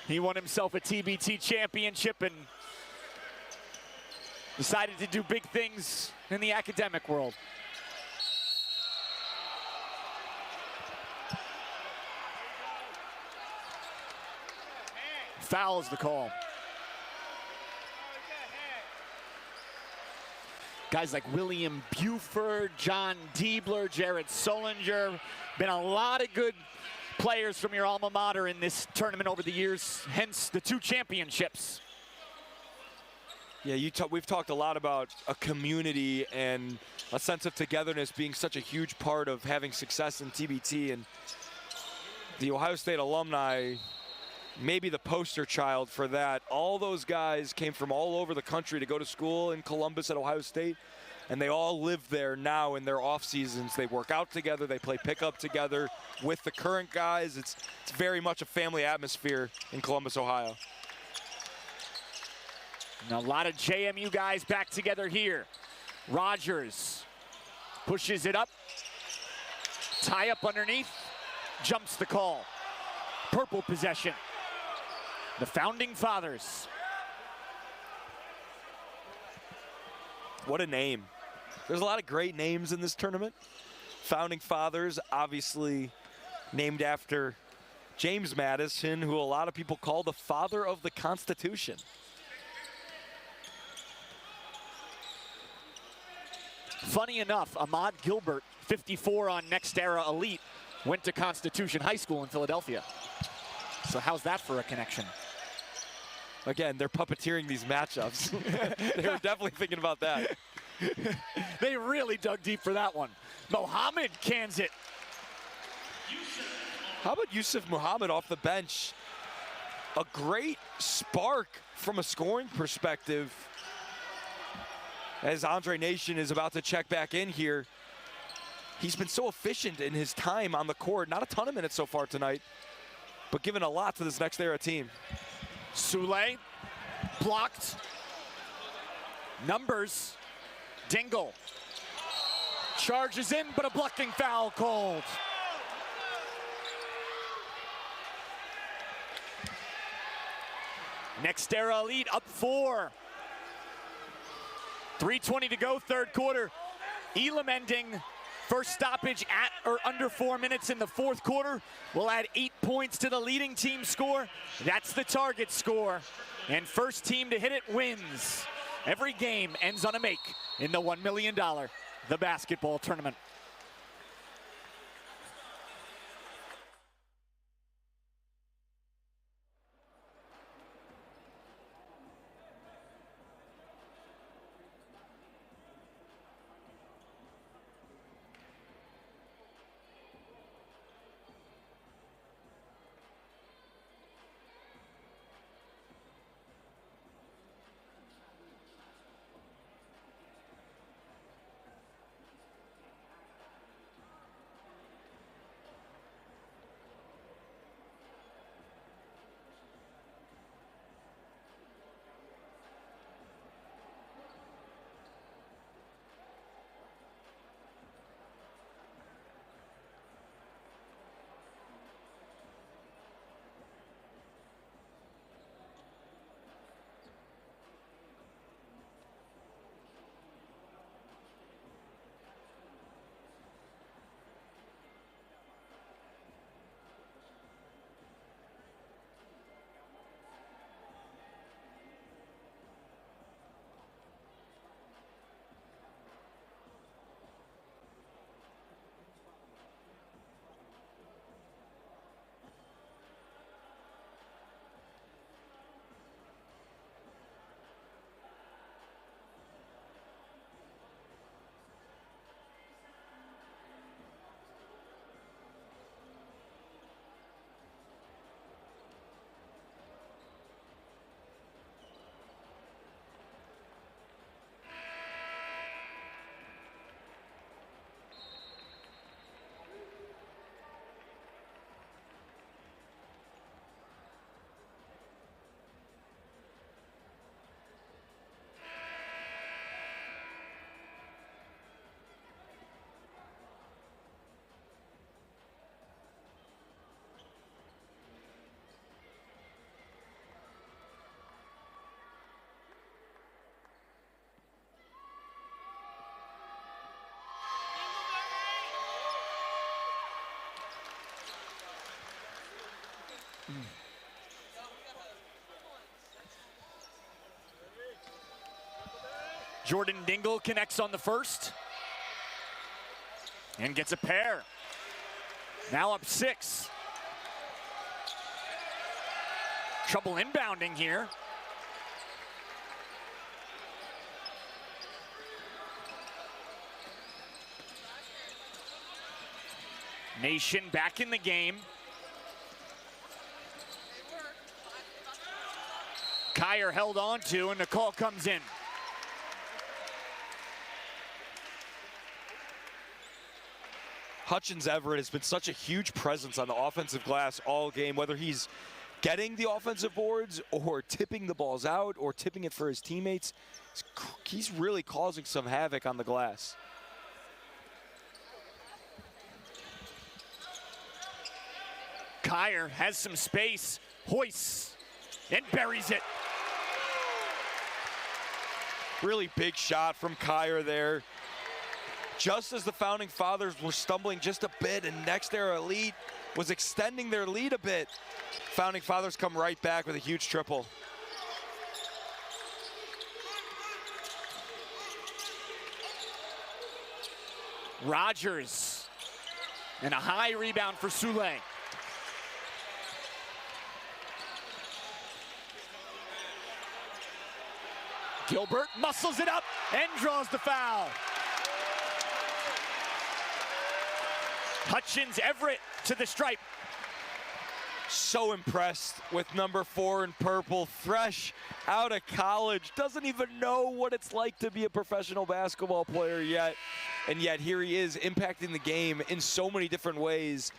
S1: He won himself a TBT championship and decided to do big things in the academic world. Foul is the call. Guys like William Buford, John Diebler, Jared Solinger. Been a lot of good players from your alma mater in this tournament over the years, hence the 2 championships.
S2: Yeah, we've talked a lot about a community and a sense of togetherness being such a huge part of having success in TBT, and the Ohio State alumni, maybe the poster child for that. All those guys came from all over the country to go to school in Columbus at Ohio State, and they all live there now in their off seasons. They work out together, they play pickup together with the current guys. It's very much a family atmosphere in Columbus, Ohio.
S1: And a lot of JMU guys back together here. Rogers pushes it up, tie up underneath, jumps the call. Purple possession. The Founding Fathers.
S2: What a name. There's a lot of great names in this tournament. Founding Fathers, obviously named after James Madison, who a lot of people call the father of the Constitution.
S1: Funny enough, Ahmad Gilbert, 54 on Next Era Elite, went to Constitution High School in Philadelphia. So how's that for a connection?
S2: Again, they're puppeteering these matchups. They were definitely thinking about that.
S1: They really dug deep for that one. Mohammed cans it.
S2: How about Yusuf Muhammad off the bench? A great spark from a scoring perspective. As Andre Nation is about to check back in here. He's been so efficient in his time on the court. Not a ton of minutes so far tonight, but given a lot to this Next Era team.
S1: Soule, blocked. Numbers, Dingle. Charges in, but a blocking foul called. Next Era Elite up 4. 3:20 to go, third quarter. Elam ending First stoppage at or under 4 minutes in the fourth quarter will add 8 points to the leading team score. That's the target score. And first team to hit it wins. Every game ends on a make in the $1 million, the basketball tournament. Jordan Dingle connects on the first and gets a pair. Now up 6. Trouble inbounding here. Nation back in the game. Kyer held on to, and the call comes in.
S2: Hutchins Everett has been such a huge presence on the offensive glass all game, whether he's getting the offensive boards or tipping the balls out or tipping it for his teammates. He's really causing some havoc on the glass.
S1: Kyer has some space, hoists, and buries it.
S2: Really big shot from Kyer there. Just as the Founding Fathers were stumbling just a bit and Next Era Elite was extending their lead a bit, Founding Fathers come right back with a huge triple.
S1: Rogers, and a high rebound for Soule. Gilbert muscles it up and draws the foul. Hutchins Everett to the stripe.
S2: So impressed with number 4 in purple, fresh out of college, doesn't even know what it's like to be a professional basketball player yet. And yet here he is impacting the game in so many different ways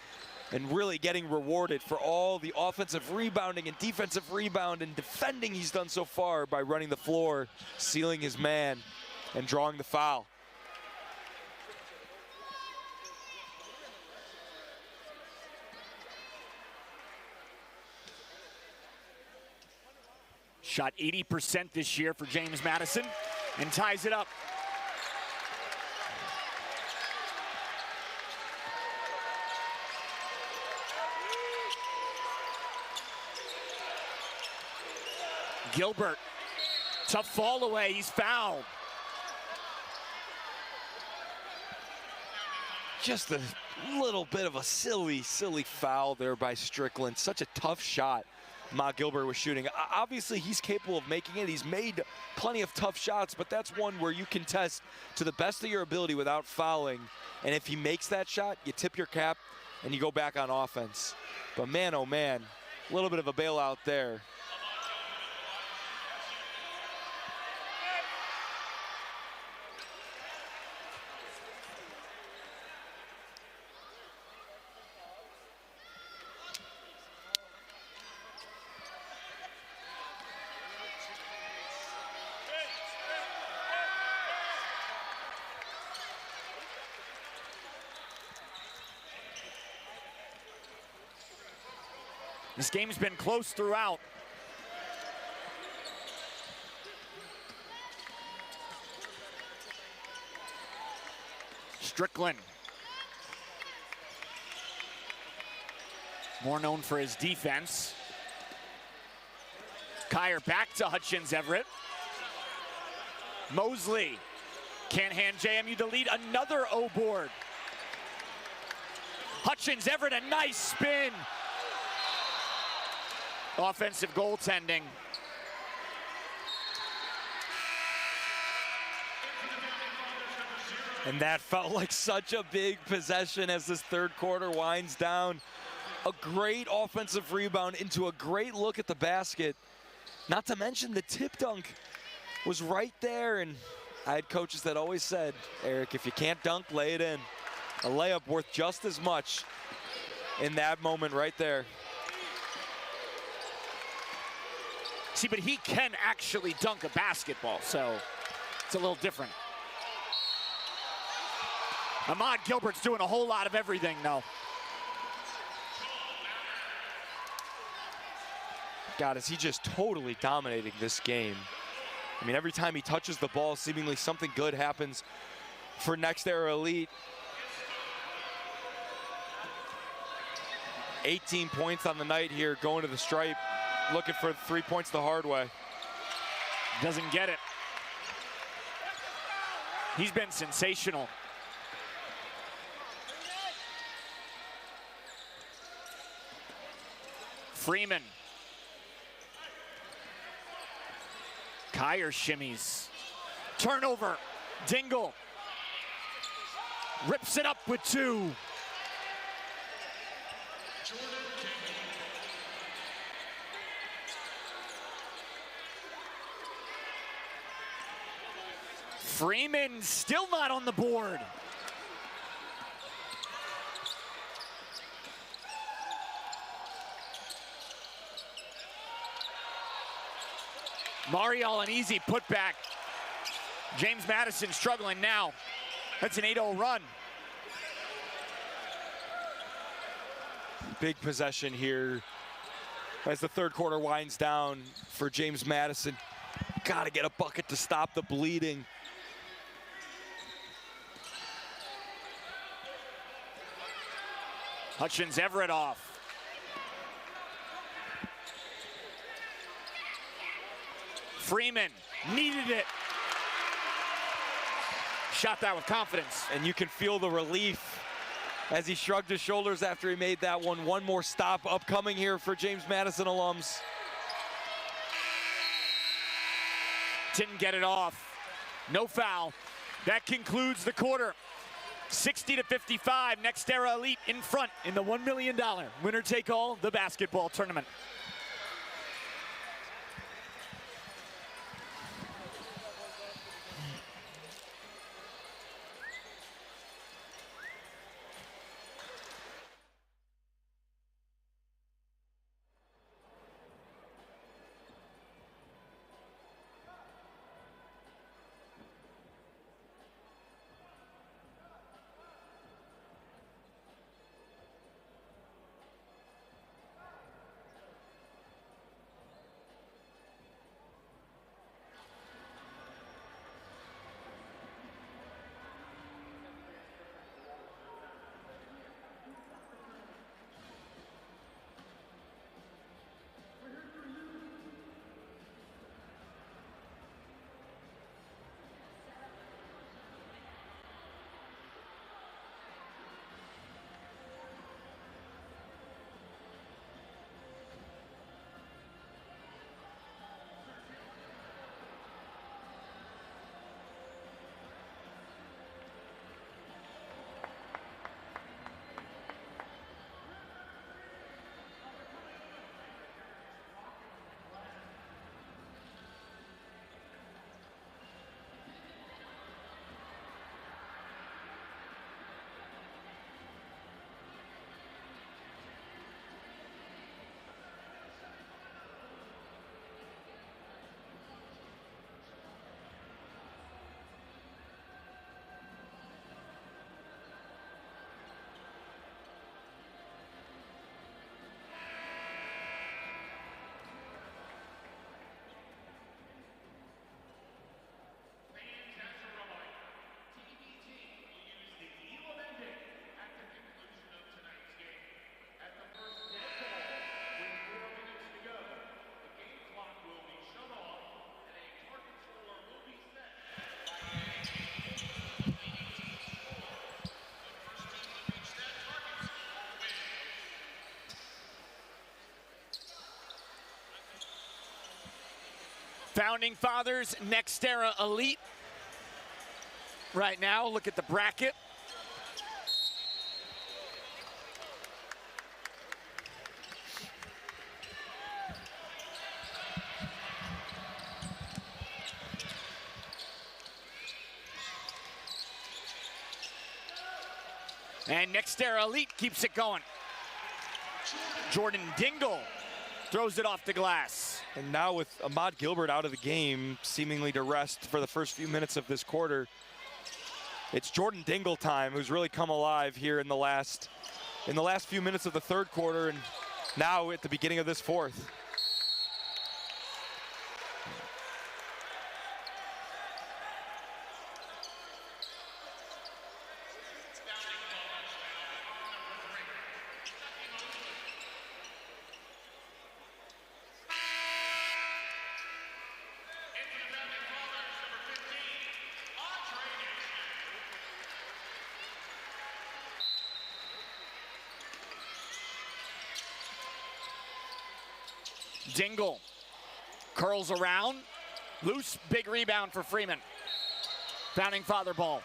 S2: and really getting rewarded for all the offensive rebounding and defensive rebound and defending he's done so far by running the floor, sealing his man, and drawing the foul.
S1: Shot 80% this year for James Madison and ties it up. Gilbert, tough fall away, he's fouled.
S2: Just a little bit of a silly foul there by Strickland. Such a tough shot Ma Gilbert was shooting. Obviously, he's capable of making it. He's made plenty of tough shots, but that's one where you contest to the best of your ability without fouling. And if he makes that shot, you tip your cap and you go back on offense. But man, oh man, a little bit of a bailout there.
S1: This game's been close throughout. Strickland. More known for his defense. Kyer back to Hutchins Everett. Mosley can't hand JMU the lead. Another O board. Hutchins Everett, a nice spin. Offensive goaltending.
S2: And that felt like such a big possession as this third quarter winds down. A great offensive rebound into a great look at the basket. Not to mention the tip dunk was right there. And I had coaches that always said, Eric, if you can't dunk, lay it in. A layup worth just as much in that moment right there.
S1: See, but he can actually dunk a basketball, so it's a little different. Ahmad Gilbert's doing a whole lot of everything, though.
S2: God, is he just totally dominating this game. I mean, every time he touches the ball, seemingly something good happens for Next Era Elite. 18 points on the night here, going to the stripe, looking for 3 points the hard way.
S1: Doesn't get it. He's been sensational. Freeman. Kyer shimmies. Turnover. Dingle. Rips it up with two. Freeman still not on the board. Marial an easy putback. James Madison struggling now. That's an 8-0 run.
S2: Big possession here as the third quarter winds down for James Madison. Got to get a bucket to stop the bleeding.
S1: Hutchins Everett off. Freeman needed it. Shot that with confidence.
S2: And you can feel the relief as he shrugged his shoulders after he made that one. One more stop upcoming here for James Madison alums.
S1: Didn't get it off. No foul. That concludes the quarter. 60-55, Next Era Elite in front in the $1 million winner-take-all, the basketball tournament. Founding Fathers, Next Era Elite. Right now, look at the bracket. And Next Era Elite keeps it going. Jordan Dingle throws it off the glass.
S2: And now with Ahmad Gilbert out of the game, seemingly to rest for the first few minutes of this quarter, it's Jordan Dingle time, who's really come alive here in the last few minutes of the third quarter, and now at the beginning of this fourth.
S1: Dingle curls around, loose, big rebound for Freeman. Founding Father ball.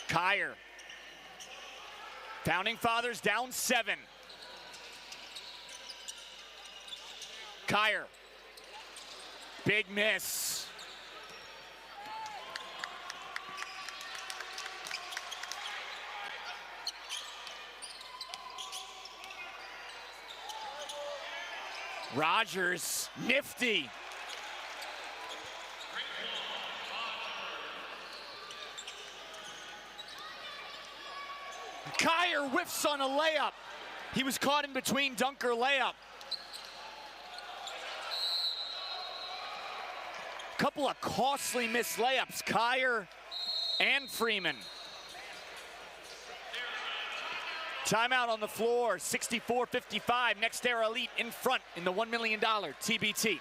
S1: Kyer. Founding Fathers down 7. Kyer. Big miss. Rogers, nifty. Kyer whiffs on a layup. He was caught in between dunker layup. Couple of costly missed layups, Kyer and Freeman. Timeout on the floor, 64-55. Next Era Elite in front in the $1 million TBT.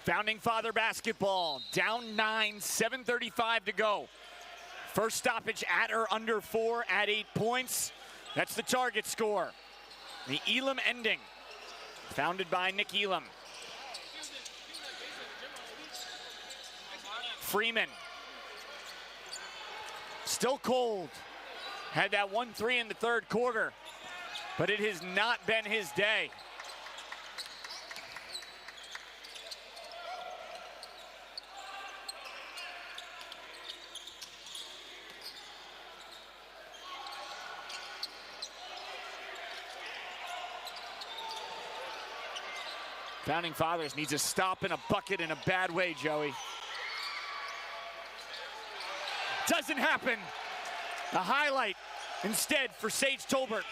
S1: Founding Father basketball, down 9, 7:35 to go. First stoppage at or under 4 at 8 points. That's the target score. The Elam ending, founded by Nick Elam. Freeman, still cold. Had that 1-3 in the third quarter, but it has not been his day. Founding Fathers needs a stop and a bucket in a bad way, Joey. Doesn't happen. A highlight instead for Sage Tolbert.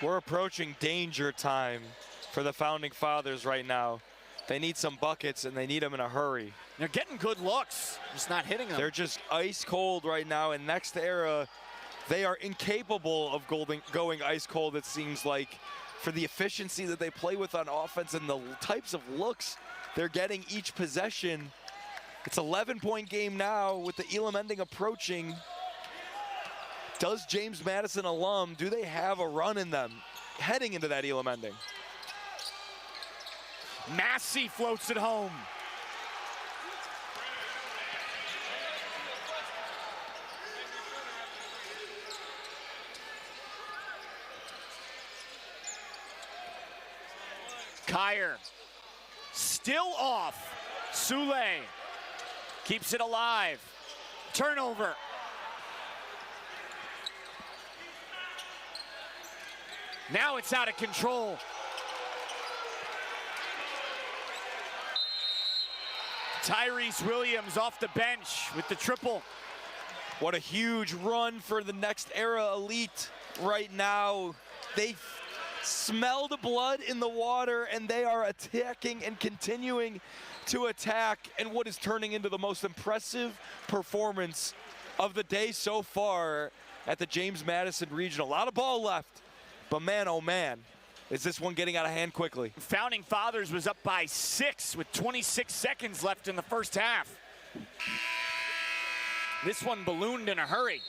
S2: We're approaching danger time for the Founding Fathers right now. They need some buckets, and they need them in a hurry.
S1: They're getting good looks, just not hitting them.
S2: They're just ice cold right now, and Next Era, they are incapable of going ice cold, it seems like, for the efficiency that they play with on offense and the types of looks they're getting each possession. It's an 11-point game now with the Elam ending approaching. Does James Madison alum, do they have a run in them heading into that Elam ending?
S1: Massey floats it home. Kyer still off. Sule keeps it alive. Turnover. Now it's out of control. Tyrese Williams off the bench with the triple.
S2: What a huge run for the Next Era Elite right now. They smell the blood in the water, and they are attacking and continuing to attack in what is turning into the most impressive performance of the day so far at the James Madison Regional. A lot of ball left, but man, oh man, is this one getting out of hand quickly.
S1: Founding Fathers was up by 6 with 26 seconds left in the first half. This one ballooned in a hurry.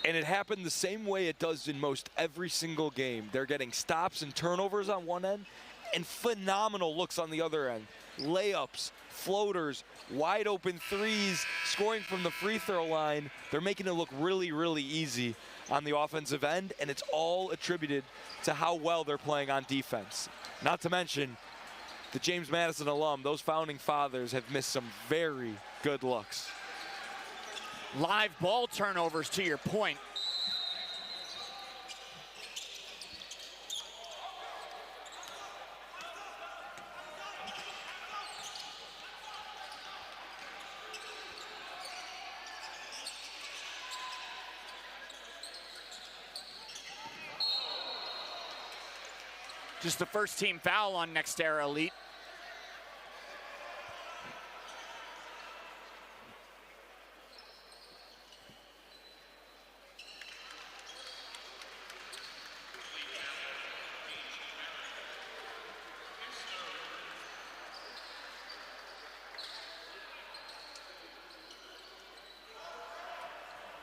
S2: And it happened the same way it does in most every single game. They're getting stops and turnovers on one end and phenomenal looks on the other end. Layups, floaters, wide open threes, scoring from the free throw line. They're making it look really, really easy on the offensive end, and it's all attributed to how well they're playing on defense. Not to mention, the James Madison alum, those Founding Fathers have missed some very good looks.
S1: Live ball turnovers, to your point. Just the first team foul on Next Era Elite.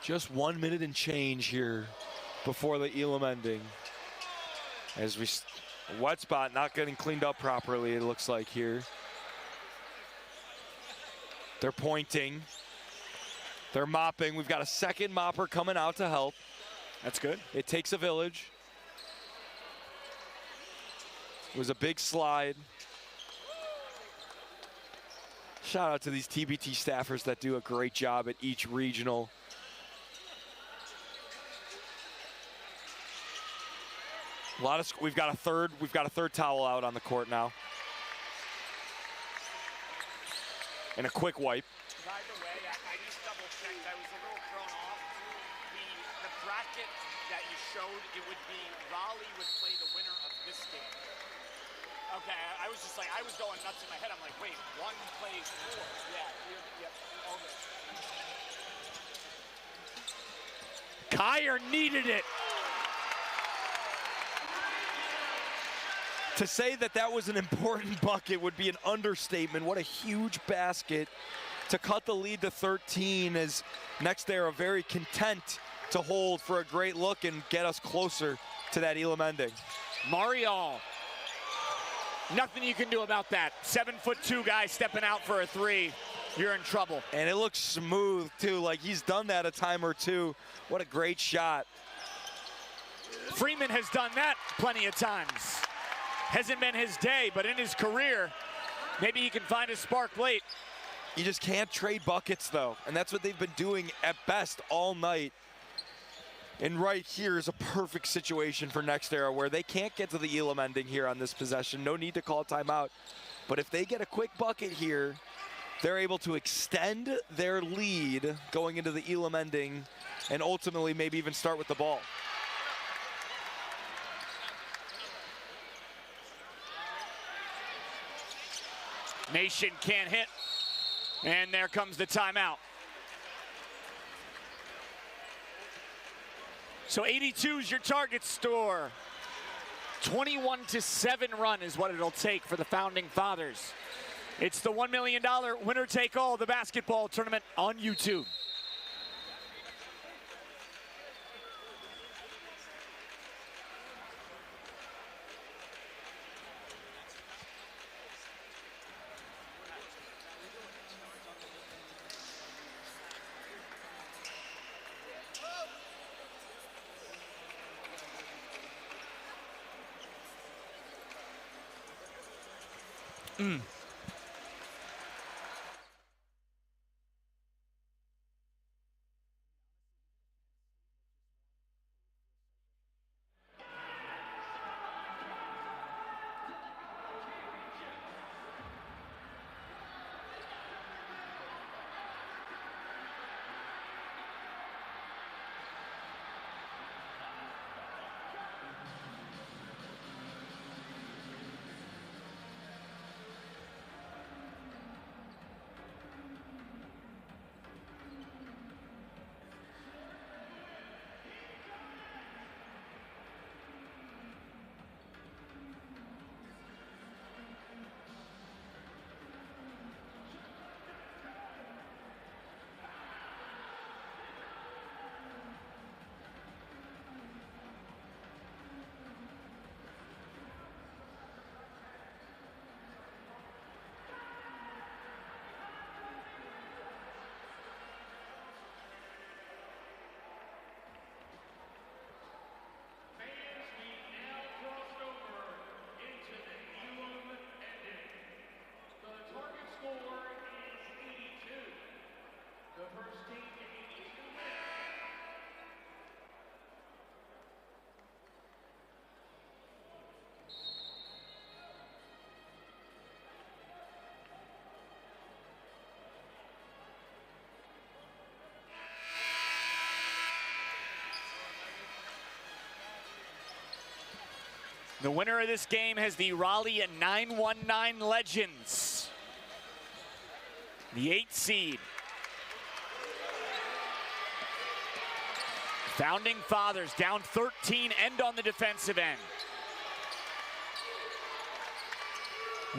S2: Just 1 minute and change here before the Elam ending. As we, wet spot not getting cleaned up properly, it looks like here. They're pointing. They're mopping. We've got a second mopper coming out to help.
S1: That's good.
S2: It takes a village. It was a big slide. Shout out to these TBT staffers that do a great job at each regional. We've got a third towel out on the court now. And a quick wipe.
S1: By the way, I just double checked. I was a little thrown off. The bracket that you showed, it would be Raleigh would play the winner of this game. Okay, I was just like, I was going nuts in my head. I'm like, wait, one plays 4. Yeah, okay. Kyer needed it.
S2: To say that that was an important bucket would be an understatement. What a huge basket to cut the lead to 13, as Next they are very content to hold for a great look and get us closer to that Elam ending.
S1: Marial, nothing you can do about that. 7'2" guy stepping out for a 3. You're in trouble.
S2: And it looks smooth too, like he's done that a time or two. What a great shot.
S1: Freeman has done that plenty of times. Hasn't been his day, but in his career, maybe he can find a spark late.
S2: You just can't trade buckets though, and that's what they've been doing at best all night. And right here is a perfect situation for Next Era where they can't get to the Elam ending here on this possession. No need to call timeout. But if they get a quick bucket here, they're able to extend their lead going into the Elam ending and ultimately maybe even start with the ball.
S1: Nation can't hit, and there comes the timeout. So 82 is your target score. 21-7 run is what it'll take for the Founding Fathers. It's the $1 million winner take all, the basketball tournament on YouTube. The winner of this game has the Raleigh 919 Legends, the 8th seed. Founding Fathers down 13 and on the defensive end.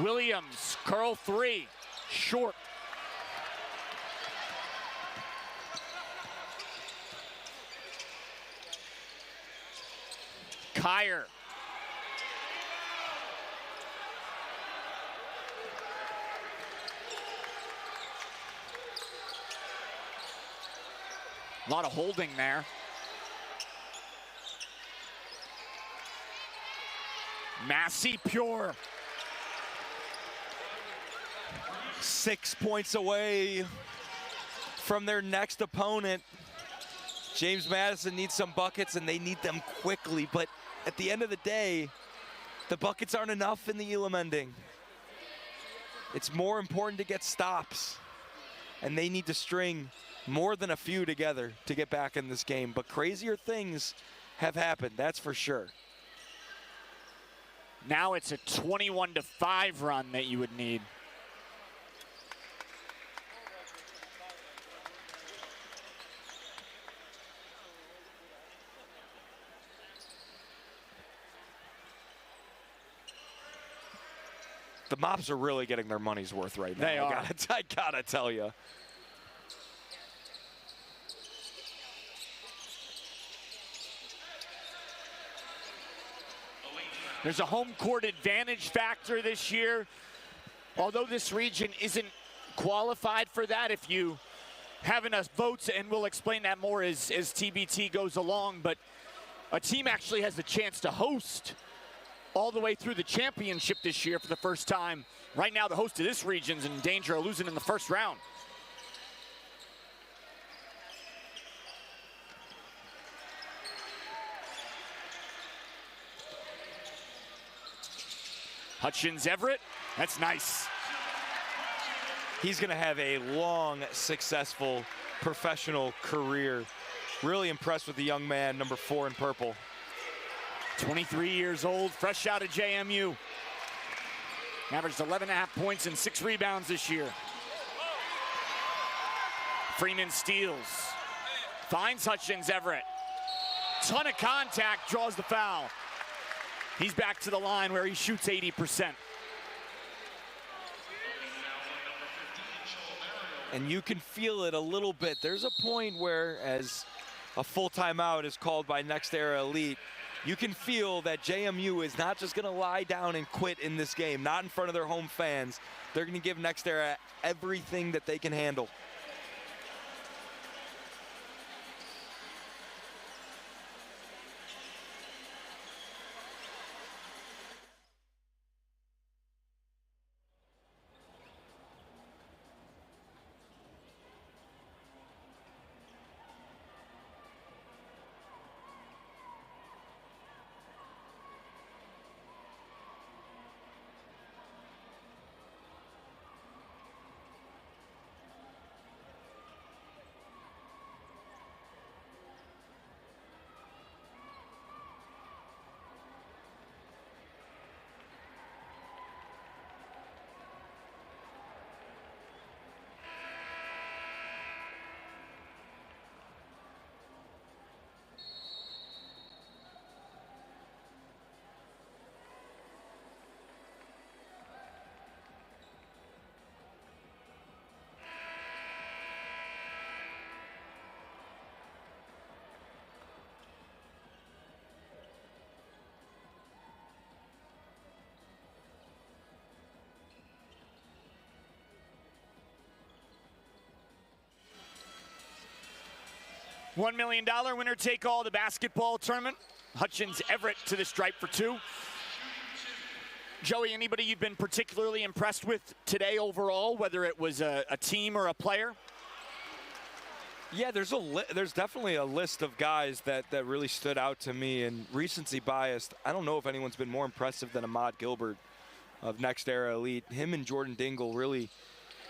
S1: Williams, curl 3, short. Kyer. A lot of holding there. Massey pure.
S2: 6 points away from their next opponent. James Madison needs some buckets, and they need them quickly. But at the end of the day, the buckets aren't enough in the Elam ending. It's more important to get stops, and they need to string more than a few together to get back in this game. But crazier things have happened, that's for sure.
S1: Now it's a 21-5 run that you would need.
S2: The Mops are really getting their money's worth right now.
S1: They are.
S2: I gotta tell you.
S1: There's a home court advantage factor this year. Although this region isn't qualified for that, if you have enough votes, and we'll explain that more as TBT goes along, but a team actually has the chance to host all the way through the championship this year for the first time. Right now, the host of this region's in danger of losing in the first round. Hutchins Everett, that's nice.
S2: He's gonna have a long, successful professional career. Really impressed with the young man, number 4 in purple.
S1: 23 years old, fresh out of JMU. Averaged 11.5 points and 6 rebounds this year. Freeman steals, finds Hutchins Everett. Ton of contact, draws the foul. He's back to the line where he shoots 80%.
S2: And you can feel it a little bit. There's a point where, as a full timeout is called by Next Era Elite, you can feel that JMU is not just gonna lie down and quit in this game, not in front of their home fans. They're gonna give Next Era everything that they can handle.
S1: $1 million winner take all the basketball tournament. Hutchins Everett to the stripe for 2. Joey, anybody you've been particularly impressed with today overall, whether it was a team or a player?
S2: Yeah, there's definitely a list of guys that really stood out to me, and recency biased. I don't know if anyone's been more impressive than Ahmad Gilbert of Next Era Elite. Him and Jordan Dingle really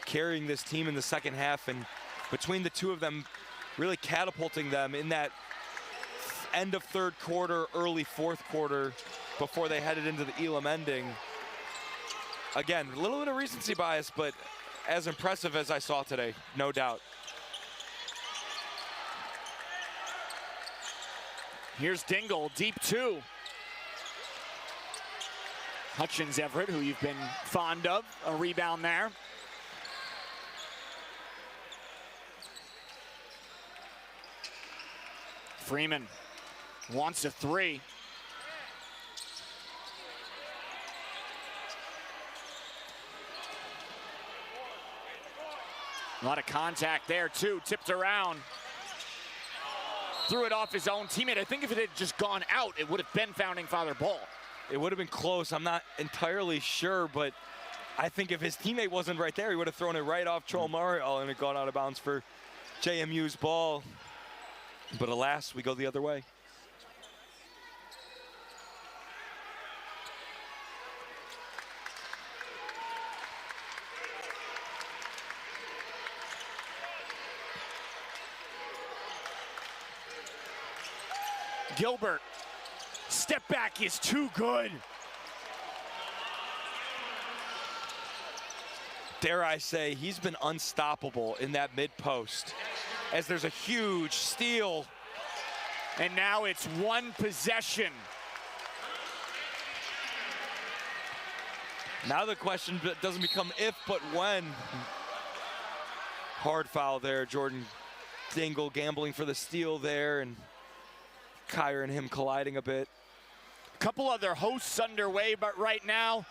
S2: carrying this team in the second half, and between the two of them, really catapulting them in that end of third quarter, early fourth quarter, before they headed into the Elam ending. Again, a little bit of recency bias, but as impressive as I saw today, no doubt.
S1: Here's Dingle, deep 2. Hutchins Everett, who you've been fond of, a rebound there. Freeman wants a 3. A lot of contact there too, tipped around. Threw it off his own teammate. I think if it had just gone out, it would have been Founding Father ball.
S2: It would have been close. I'm not entirely sure, but I think if his teammate wasn't right there, he would have thrown it right off Joel Murray, and it gone out of bounds for JMU's ball. But alas, we go the other way.
S1: Gilbert, step back is too good.
S2: Dare I say, he's been unstoppable in that mid post, as there's a huge steal.
S1: And now it's one possession.
S2: Now the question doesn't become if, but when. Hard foul there, Jordan Dingle gambling for the steal there, and Kyer and him colliding a bit.
S1: A couple other hosts underway, but right now,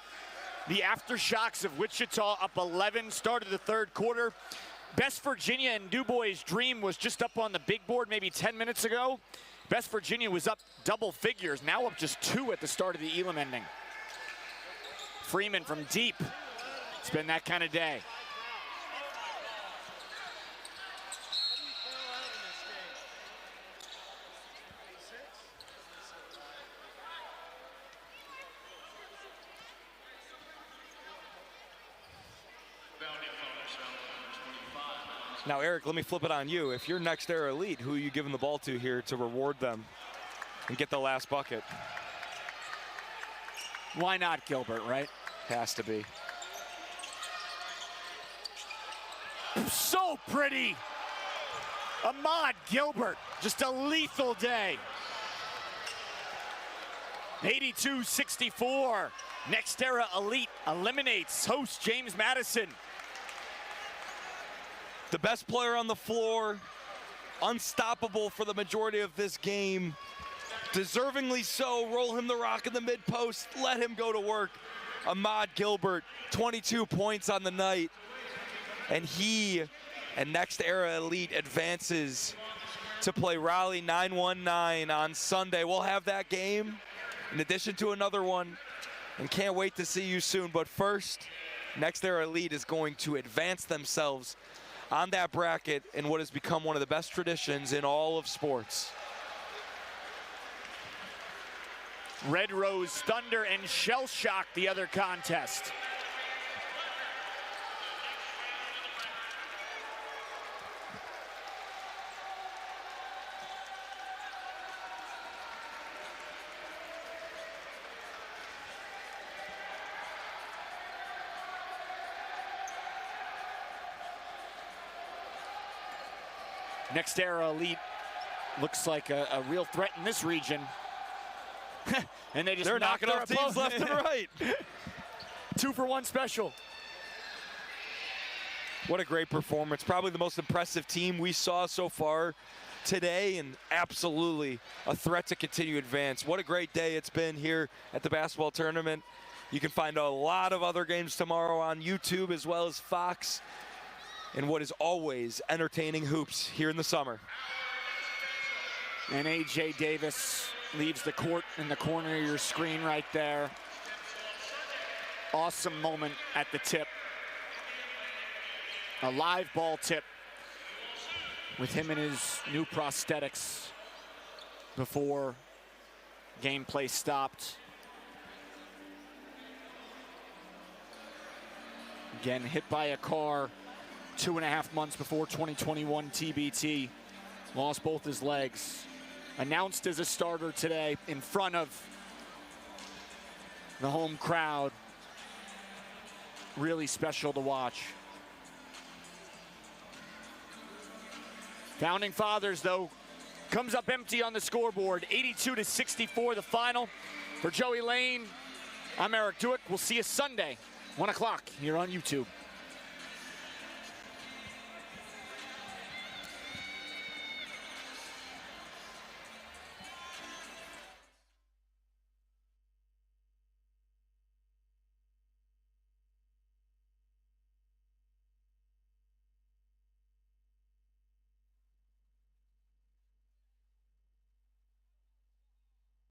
S1: the aftershocks of Wichita up 11, started the third quarter. Best Virginia and DuBois' Dream was just up on the big board maybe 10 minutes ago. Best Virginia was up double figures, now up just 2 at the start of the Elam ending. Freeman from deep. It's been that kind of day.
S2: Now, Eric, let me flip it on you. If you're Next Era Elite, who are you giving the ball to here to reward them and get the last bucket?
S1: Why not Gilbert, right?
S2: Has to be.
S1: So pretty. Ahmad Gilbert, just a lethal day. 82-64. Next Era Elite eliminates host James Madison.
S2: The best player on the floor, unstoppable for the majority of this game. Deservingly so, roll him the rock in the mid post, let him go to work. Ahmad Gilbert, 22 points on the night. And he and Next Era Elite advances to play Raleigh 919 on Sunday. We'll have that game in addition to another one, and can't wait to see you soon. But first, Next Era Elite is going to advance themselves on that bracket in what has become one of the best traditions in all of sports.
S1: Red Rose Thunder and Shell Shock the other contest. Next Era Elite looks like a real threat in this region. And they're
S2: knocking off teams left and right.
S1: 2-for-1 special.
S2: What a great performance. Probably the most impressive team we saw so far today, and absolutely a threat to continue advance. What a great day it's been here at the basketball tournament. You can find a lot of other games tomorrow on YouTube as well as Fox, and what is always entertaining hoops here in the summer.
S1: And A.J. Davis leaves the court in the corner of your screen right there. Awesome moment at the tip. A live ball tip with him and his new prosthetics before gameplay stopped. Again, hit by a car 2.5 months before 2021 TBT. Lost both his legs. Announced as a starter today in front of the home crowd. Really special to watch. Founding Fathers, though, comes up empty on the scoreboard. 82-64 the final. For Joey Lane, I'm Eric Duick. We'll see you Sunday, 1 o'clock here on YouTube.